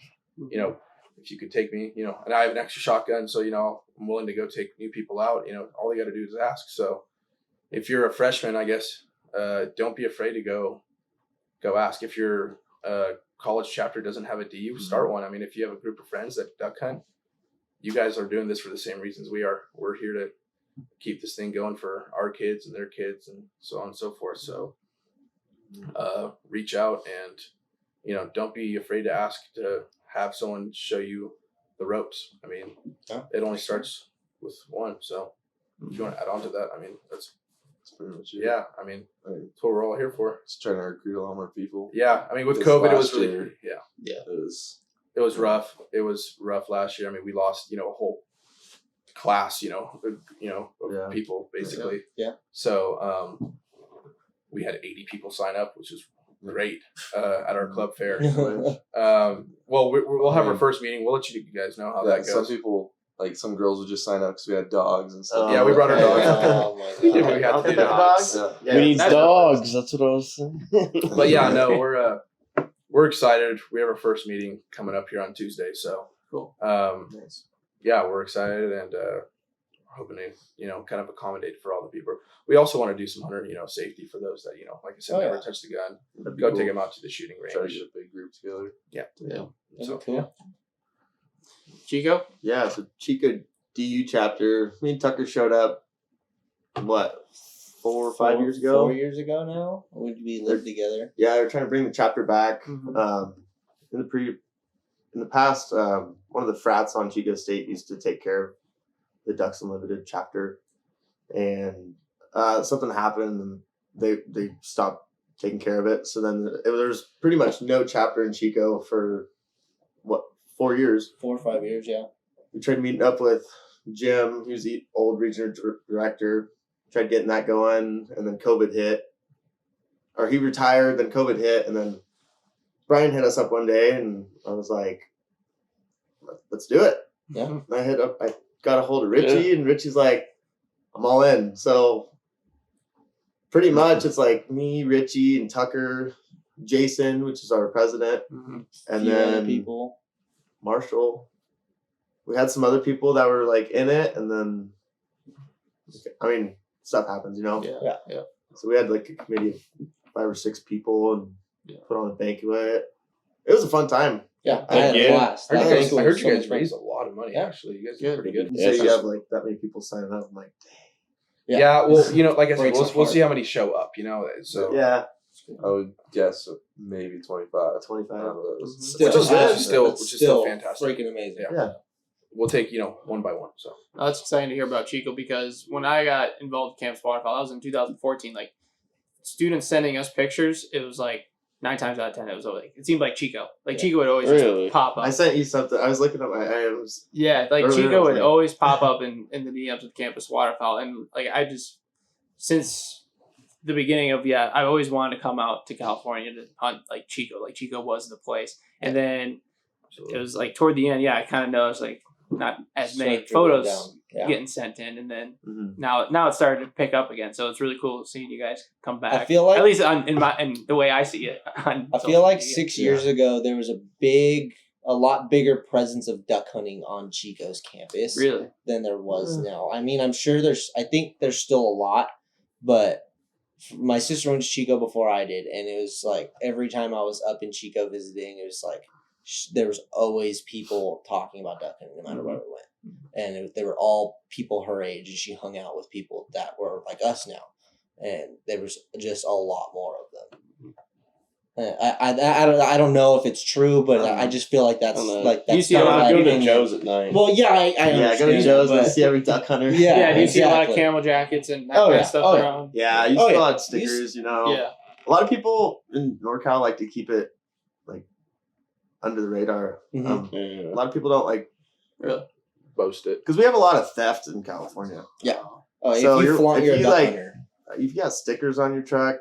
Speaker 5: if you could take me, and I have an extra shotgun, so I'm willing to go take new people out. All you got to do is ask. So, if you're a freshman, I guess." Don't be afraid to go ask. If your college chapter doesn't have a D, start one. I mean, if you have a group of friends that duck hunt, you guys are doing this for the same reasons we are. We're here to keep this thing going for our kids and their kids and so on and so forth. So reach out and, don't be afraid to ask to have someone show you the ropes. I mean, it only starts with one. So if you want to add on to that, I mean, that's pretty much it. Yeah, I mean, that's what we're all here for.
Speaker 6: Just trying to recruit a lot more people.
Speaker 5: Yeah, I mean, with COVID, it was really
Speaker 6: it
Speaker 5: was rough. It was rough last year. I mean, we lost, a whole class, of people basically.
Speaker 2: Yeah.
Speaker 5: So we had 80 people sign up, which is great at our club fair. Well, we'll have our first meeting. We'll let you guys know how that goes.
Speaker 6: Some people. Like some girls would just sign up because we had dogs and stuff.
Speaker 5: Yeah, we brought our dogs.
Speaker 2: We
Speaker 5: did what we had to do. Dogs.
Speaker 3: Yeah. We need dogs. That's what I was saying.
Speaker 5: But yeah, no, we're excited. We have our first meeting coming up here on Tuesday. So
Speaker 1: cool.
Speaker 5: Nice. Yeah, we're excited and hoping to kind of accommodate for all the people. We also want to do some hunter safety for those that like I said never touched the gun. Go take them out to the shooting range.
Speaker 6: Try to get a big group together.
Speaker 5: Yeah.
Speaker 2: So cool.
Speaker 5: Yeah.
Speaker 1: Chico?
Speaker 4: Yeah, so Chico DU chapter. Me and Tucker showed up, 4 or 5 years ago?
Speaker 2: 4 years ago now. We lived together.
Speaker 4: Yeah, we were trying to bring the chapter back.
Speaker 1: Mm-hmm.
Speaker 4: In the past, one of the frats on Chico State used to take care of the Ducks Unlimited chapter, and something happened, and they stopped taking care of it. So then there was pretty much no chapter in Chico for 4 years.
Speaker 2: 4 or 5 years, yeah.
Speaker 4: We tried meeting up with Jim, who's the old regional director. Tried getting that going, and then COVID hit. Or he retired, then COVID hit, and then Brian hit us up one day, and I was like, let's do it.
Speaker 2: Yeah.
Speaker 4: And I got a hold of Richie, and Richie's like, I'm all in. So pretty much it's like me, Richie, and Tucker, Jason, which is our president, and then
Speaker 2: people.
Speaker 4: Marshall. We had some other people that were like in it, and then stuff happens,
Speaker 1: Yeah.
Speaker 4: So we had like a committee of 5 or 6 people and put on a banquet. It was a fun time.
Speaker 2: Yeah, I had a blast.
Speaker 5: I heard you guys raised a lot of money. Actually, you guys did pretty good.
Speaker 4: So you have like that many people signing up. I'm like, dang.
Speaker 5: Yeah. Well, like I said, we'll see how many show up. So
Speaker 4: yeah.
Speaker 6: I would guess maybe 25.
Speaker 4: 25.
Speaker 5: Which is still fantastic.
Speaker 2: Freaking amazing.
Speaker 4: Yeah.
Speaker 5: We'll take, one by one. So
Speaker 1: that's exciting to hear about Chico, because when I got involved with Campus Waterfowl, that was in 2014. Like, students sending us pictures, it was like 9 times out of 10 it was always, it seemed like Chico. Like
Speaker 2: Yeah.
Speaker 1: Chico would always
Speaker 3: Really?
Speaker 1: just pop up.
Speaker 4: I sent you something. I was looking at my items.
Speaker 1: Yeah, like
Speaker 4: Earlier,
Speaker 1: Chico
Speaker 4: I was
Speaker 1: would
Speaker 4: like-
Speaker 1: always pop up in the DMs with Campus Waterfowl, and like I just since the beginning of I've always wanted to come out to California to hunt like Chico. Like Chico was the place, and then it was like toward the end. I kind of noticed like not as many
Speaker 2: Started trickling
Speaker 1: photos
Speaker 2: down. Yeah.
Speaker 1: getting sent in, and then
Speaker 4: Mhm.
Speaker 1: now it's starting to pick up again. So it's really cool seeing you guys come back.
Speaker 2: I feel like
Speaker 1: at least in the way I see it. On
Speaker 2: I
Speaker 1: social
Speaker 2: feel like
Speaker 1: media.
Speaker 2: 6 years ago there was a lot bigger presence of duck hunting on Chico's campus
Speaker 1: Really,
Speaker 2: than there was now. I mean, I'm sure I think there's still a lot, but my sister went to Chico before I did, and it was like every time I was up in Chico visiting, it was like there was always people talking about duck hunting no matter where we went, and they were all people her age, and she hung out with people that were like us now, and there was just a lot more of them. I don't know if it's true, but I just feel like that's
Speaker 3: I don't know.
Speaker 2: like that's
Speaker 1: You see a
Speaker 2: kinda
Speaker 1: lot
Speaker 2: my
Speaker 1: of
Speaker 3: Go to
Speaker 2: opinion.
Speaker 3: Joe's at night.
Speaker 2: Well, yeah, I
Speaker 4: Yeah, go to
Speaker 2: understand
Speaker 4: Joe's
Speaker 2: that,
Speaker 4: and
Speaker 2: but-
Speaker 4: see every duck hunter.
Speaker 2: Yeah,
Speaker 1: do you see a lot of
Speaker 2: exactly.
Speaker 1: camel jackets and that
Speaker 2: Oh,
Speaker 1: kind
Speaker 2: yeah.
Speaker 1: of stuff
Speaker 2: Oh, yeah.
Speaker 1: around?
Speaker 4: Yeah, you
Speaker 2: Oh,
Speaker 4: still
Speaker 2: yeah.
Speaker 4: had stickers, you know.
Speaker 1: Yeah.
Speaker 4: A lot of people in NorCal like to keep it like under the radar.
Speaker 2: Mhm.
Speaker 3: Yeah.
Speaker 4: A lot of people don't like
Speaker 5: Boast it.
Speaker 4: because we have a lot of theft in California.
Speaker 2: Oh, if
Speaker 4: So
Speaker 2: you
Speaker 4: you're-
Speaker 2: flaunt
Speaker 4: if
Speaker 2: your
Speaker 4: you,
Speaker 2: duck
Speaker 4: like-
Speaker 2: hunter.
Speaker 4: If you got stickers on your truck,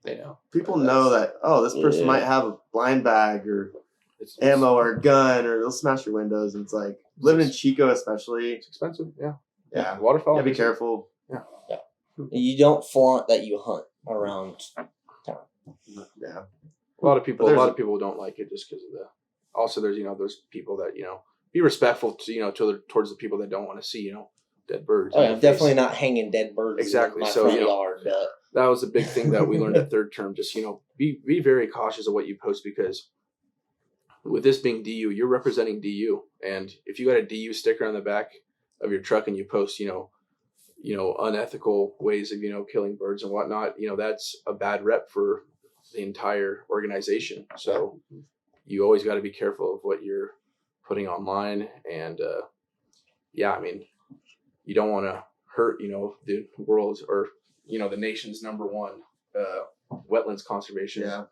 Speaker 1: They know.
Speaker 4: people know that this person
Speaker 3: Yeah.
Speaker 4: might have a blind bag or
Speaker 5: It's
Speaker 4: ammo or a gun, or they'll smash your windows. And it's like living in Chico, especially.
Speaker 5: It's expensive. Yeah.
Speaker 4: Yeah,
Speaker 5: Waterfowl.
Speaker 4: gotta be careful.
Speaker 2: You don't flaunt that you hunt around.
Speaker 4: Yeah,
Speaker 5: A lot of
Speaker 4: But there's-
Speaker 5: people don't like it just because of the. Also, there's there's people that be respectful to towards the people that don't want to see dead birds.
Speaker 2: Oh,
Speaker 5: in
Speaker 2: yeah,
Speaker 5: their
Speaker 2: I'm
Speaker 5: face.
Speaker 2: definitely not hanging dead birds
Speaker 5: Exactly,
Speaker 2: in my
Speaker 5: so,
Speaker 2: front
Speaker 5: you know,
Speaker 2: yard. But
Speaker 5: That was a big thing that we learned at third term. Just be very cautious of what you post, because with this being DU, you're representing DU, and if you got a DU sticker on the back of your truck and you post unethical ways of killing birds and whatnot, that's a bad rep for the entire organization. So you always got to be careful of what you're putting online, and you don't want to hurt the world's or the nation's number one wetlands conservation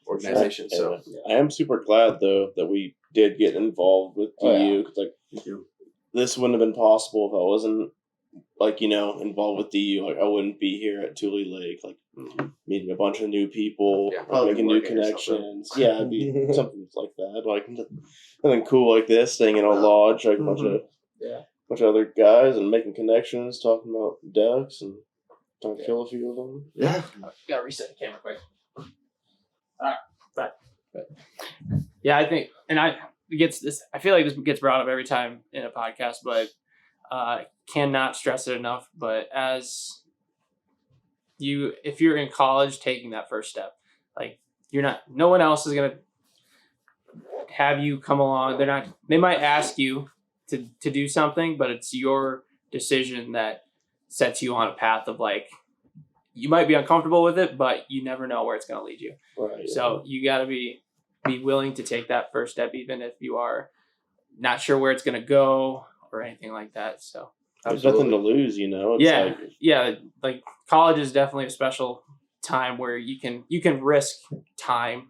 Speaker 5: organization. So
Speaker 3: I am super glad though that we did get involved with
Speaker 2: Oh, yeah.
Speaker 3: DU, because this wouldn't have been possible if I wasn't involved with DU. Like, I wouldn't be here at Tule Lake, meeting a bunch of new people,
Speaker 5: Yeah,
Speaker 4: probably
Speaker 3: making new
Speaker 4: working or something.
Speaker 3: connections. Yeah, it'd be something like that. Like something cool like this, staying in a lodge, like a bunch of other guys, and making connections, talking about ducks, and trying to kill a few of them.
Speaker 4: Yeah.
Speaker 1: Gotta reset the camera quick. Alright, back. Yeah, I think, and I feel like this gets brought up every time in a podcast, but cannot stress it enough. But if you're in college taking that first step, like no one else is gonna have you come along. They might ask you to do something, but it's your decision that sets you on a path of like, you might be uncomfortable with it, but you never know where it's going to lead you.
Speaker 3: Right.
Speaker 1: So you got to be willing to take that first step, even if you are not sure where it's going to go or anything like that. So
Speaker 3: there's nothing to lose, It's
Speaker 1: like college is definitely a special time where you can risk time,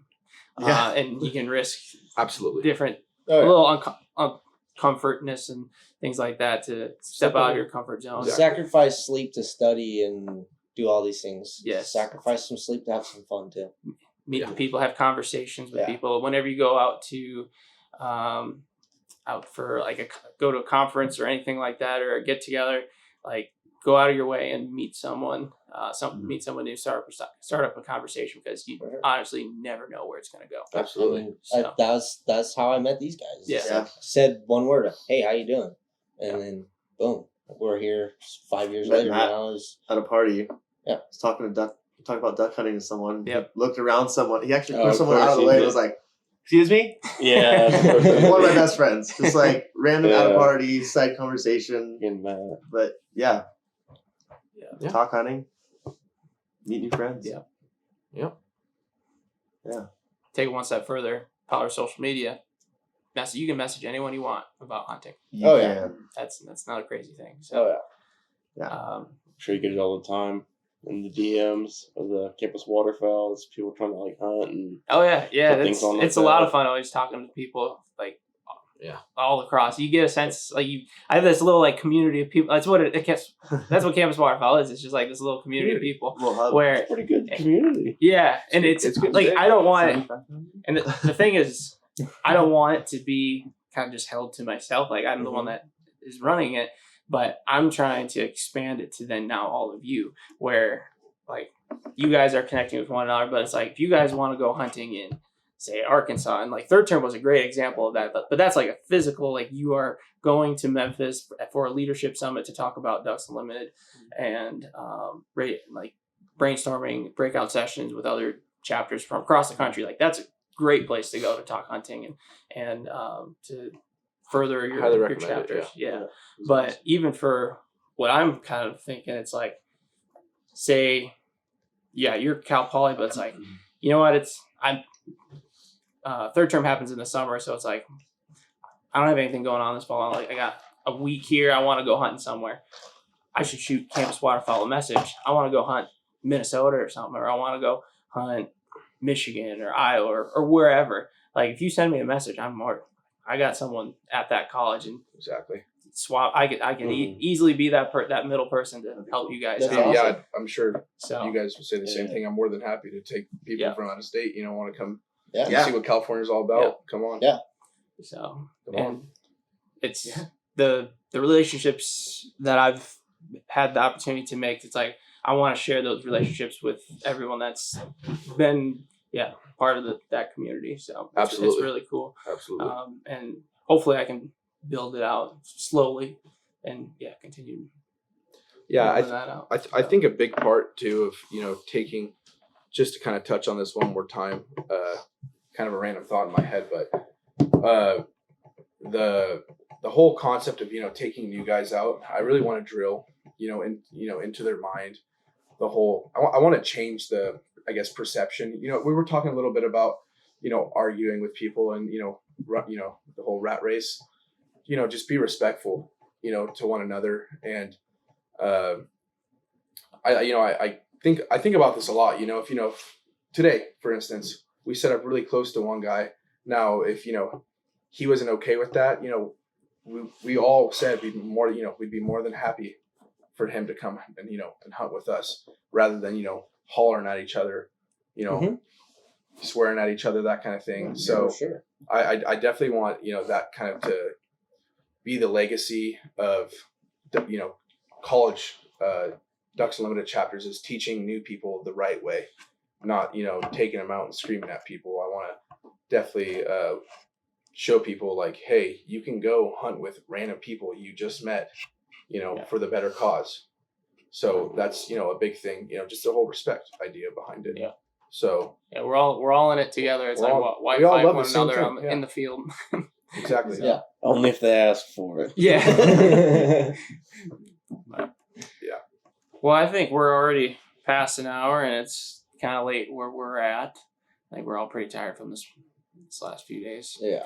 Speaker 1: and you can risk
Speaker 5: absolutely
Speaker 1: different
Speaker 2: Oh, yeah.
Speaker 1: a little uncomfortness and things like that to step out of your comfort zone.
Speaker 2: Sacrifice sleep to study and do all these things.
Speaker 1: Yes.
Speaker 2: Sacrifice some sleep to have some fun too.
Speaker 1: Meet the people, have conversations with
Speaker 2: Yeah.
Speaker 1: people. Whenever you go out to, out for go to a conference or anything like that, or a get together, like go out of your way and meet someone, meet someone new, start up a conversation, because you honestly never know where it's going to go.
Speaker 5: absolutely.
Speaker 2: And
Speaker 1: So-
Speaker 2: that's how I met these guys.
Speaker 1: Yeah.
Speaker 2: Just said one word, "Hey, how you doing?" And then boom, we're here 5 years
Speaker 4: Met
Speaker 2: later
Speaker 4: Matt.
Speaker 2: now.
Speaker 4: At a party.
Speaker 2: Yeah.
Speaker 4: I was talking about duck hunting to someone.
Speaker 1: Yep.
Speaker 4: He looked around someone. He actually
Speaker 3: Oh,
Speaker 4: pushed
Speaker 3: of
Speaker 4: someone out
Speaker 3: course
Speaker 4: of the
Speaker 3: he
Speaker 4: way and
Speaker 3: did.
Speaker 4: was like, "Excuse me?"
Speaker 3: Yeah.
Speaker 4: One of my best friends. Just like random at a
Speaker 3: Yeah.
Speaker 4: party, side conversation.
Speaker 3: Getting mad.
Speaker 4: But yeah.
Speaker 5: Yeah.
Speaker 4: Talk hunting. Meet new friends.
Speaker 1: Yeah. Take it one step further. Power of social media. You can message anyone you want about hunting.
Speaker 4: You
Speaker 2: Oh, yeah.
Speaker 4: can.
Speaker 1: That's not a crazy thing.
Speaker 2: Oh
Speaker 1: So
Speaker 2: yeah.
Speaker 4: Yeah.
Speaker 3: I'm sure you get it all the time. in the DMs of the campus waterfowl. It's people trying to like hunt and
Speaker 1: Oh yeah.
Speaker 3: put things on
Speaker 1: It's
Speaker 3: like
Speaker 1: a lot
Speaker 3: that.
Speaker 1: of fun always talking to people like
Speaker 5: Yeah.
Speaker 1: all across. You get a sense like I have this little like community of people. That's what that's what campus waterfowl is. It's just like this little community of people where
Speaker 3: It's a pretty good community.
Speaker 1: yeah, and it's
Speaker 5: good
Speaker 1: like
Speaker 5: big.
Speaker 1: I don't want it. And the thing is, I don't want it to be kind of just held to myself. Like I'm the one that is running it, but I'm trying to expand it to then now all of you, where like you guys are connecting with one another. But it's like if you guys want to go hunting in, say Arkansas, and like third term was a great example of that. But that's like a physical. Like you are going to Memphis for a leadership summit to talk about Ducks Unlimited, and like brainstorming breakout sessions with other chapters from across the country. Like that's a great place to go to talk hunting and to further
Speaker 5: Highly
Speaker 1: your
Speaker 5: recommend it,
Speaker 1: chapters.
Speaker 5: yeah.
Speaker 1: Yeah. But even for what I'm kind of thinking, it's like, say, yeah, you're Cal Poly, but it's like, you know what? I'm third term happens in the summer, so it's like I don't have anything going on this fall. Like I got a week here. I want to go hunting somewhere. I should shoot campus waterfowl a message. I want to go hunt Minnesota or something, or I want to go hunt Michigan or Iowa or wherever. Like if you send me a message, I got someone at that college and
Speaker 5: Exactly.
Speaker 1: swap. I can easily be that middle person to help you guys.
Speaker 2: That's
Speaker 1: out.
Speaker 2: awesome.
Speaker 5: Yeah, I'm sure
Speaker 1: So
Speaker 5: you guys would say the same thing. I'm more than happy to take people from out of state. Want to come
Speaker 2: Yeah.
Speaker 5: see what California's all about.
Speaker 1: Yeah.
Speaker 5: Come on.
Speaker 2: Yeah.
Speaker 1: So
Speaker 5: Come on.
Speaker 1: and it's the relationships that I've had the opportunity to make. It's like I want to share those relationships with everyone that's been part of that community. So it's
Speaker 5: Absolutely.
Speaker 1: really cool.
Speaker 5: Absolutely.
Speaker 1: And hopefully I can build it out slowly and continue.
Speaker 5: Yeah,
Speaker 1: that out.
Speaker 5: I think a big part too of taking, just to kind of touch on this one more time, kind of a random thought in my head, but the whole concept of taking new guys out, I really want to drill into their mind the whole. I want to change the perception. We were talking a little bit about arguing with people and the whole rat race. Just be respectful to one another, and I think about this a lot. If today, for instance, we set up really close to one guy. Now, if he wasn't okay with that, we all said we'd be more than happy for him to come and and hunt with us, rather than hollering at each other, swearing at each other, that kind of thing. So
Speaker 2: sure.
Speaker 5: I definitely want that kind of to be the legacy of the college Ducks Unlimited chapters, is teaching new people the right way, not taking them out and screaming at people. I want to definitely show people like, hey, you can go hunt with random people you just met, for the better cause. So that's a big thing, just the whole respect idea behind it.
Speaker 1: Yeah.
Speaker 5: So
Speaker 1: we're all in it together. It's
Speaker 5: we
Speaker 1: why
Speaker 5: all
Speaker 1: fight
Speaker 5: love
Speaker 1: one
Speaker 5: the same
Speaker 1: another
Speaker 5: thing,
Speaker 1: in the field.
Speaker 5: exactly.
Speaker 2: Yeah.
Speaker 3: Only if they ask for it.
Speaker 1: Yeah.
Speaker 5: Yeah.
Speaker 1: Well, I think we're already past an hour, and it's kind of late where we're at. I think we're all pretty tired from this last few days.
Speaker 2: Yeah.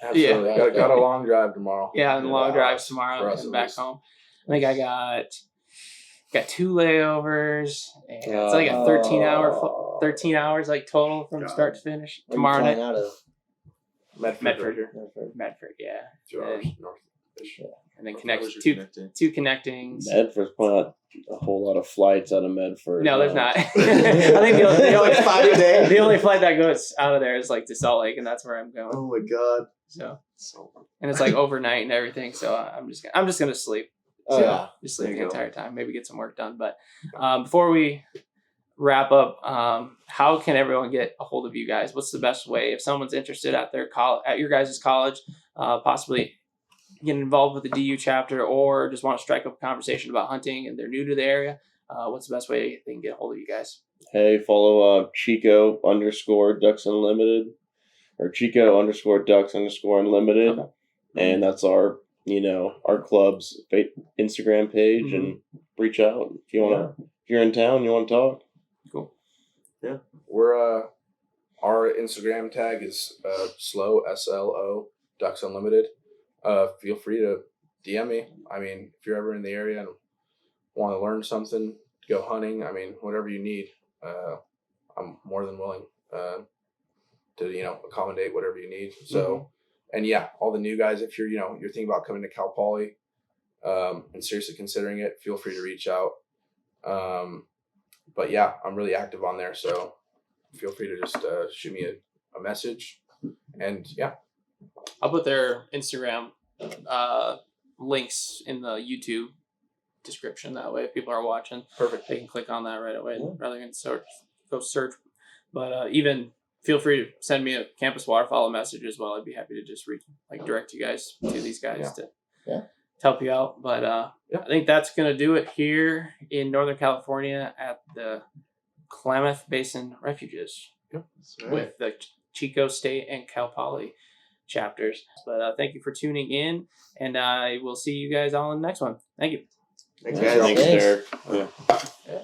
Speaker 5: Absolutely.
Speaker 1: Yeah.
Speaker 5: Got a long drive tomorrow.
Speaker 1: Yeah, and long drives tomorrow
Speaker 5: For us
Speaker 1: and
Speaker 5: at
Speaker 1: back
Speaker 5: least.
Speaker 1: home. I think I got 2 layovers. And it's like a 13 hours like total from start to finish tomorrow night.
Speaker 2: Out of
Speaker 5: Medford.
Speaker 1: Medford, yeah.
Speaker 5: 2 hours north.
Speaker 1: And then two connectings.
Speaker 3: Medford's probably not a whole lot of flights out of Medford.
Speaker 1: No, there's not. I think the only
Speaker 2: 5 a day.
Speaker 1: The only flight that goes out of there is like to Salt Lake, and that's where I'm going.
Speaker 4: Oh my god.
Speaker 1: So and it's like overnight and everything. So I'm just gonna sleep.
Speaker 2: Oh, yeah.
Speaker 1: Just sleep
Speaker 4: There
Speaker 1: the
Speaker 4: you go.
Speaker 1: entire time. Maybe get some work done. But before we wrap up, how can everyone get a hold of you guys? What's the best way if someone's interested at your guys' college, possibly getting involved with the DU chapter, or just want to strike up a conversation about hunting and they're new to the area? What's the best way they can get a hold of you guys?
Speaker 3: Hey, follow Chico _ Ducks Unlimited, or Chico _ Ducks _ Unlimited,
Speaker 1: Okay.
Speaker 3: and that's our our club's Instagram page, and reach out if you want to. If you're in town, you want to talk.
Speaker 1: Cool.
Speaker 5: We're our Instagram tag is SLO SLO Ducks Unlimited. Feel free to DM me. I mean, if you're ever in the area and want to learn something, go hunting. I mean, whatever you need, I'm more than willing to accommodate whatever you need. So, and yeah, all the new guys, if you're you're thinking about coming to Cal Poly, and seriously considering it, feel free to reach out. But yeah, I'm really active on there, so feel free to just shoot me a message. And yeah,
Speaker 1: I'll put their Instagram links in the YouTube description. That way, if people are watching,
Speaker 5: perfect.
Speaker 1: they can click on that right away rather than go search. But even feel free to send me a Campus Waterfowl message as well. I'd be happy to just direct you guys to these guys to help you out. But I think that's gonna do it here in Northern California at the Klamath Basin Refuges with the Chico State and Cal Poly chapters. But thank you for tuning in, and I will see you guys all in the next one. Thank you.
Speaker 4: Thanks, guys.
Speaker 3: Thanks, Derek.
Speaker 2: Yeah.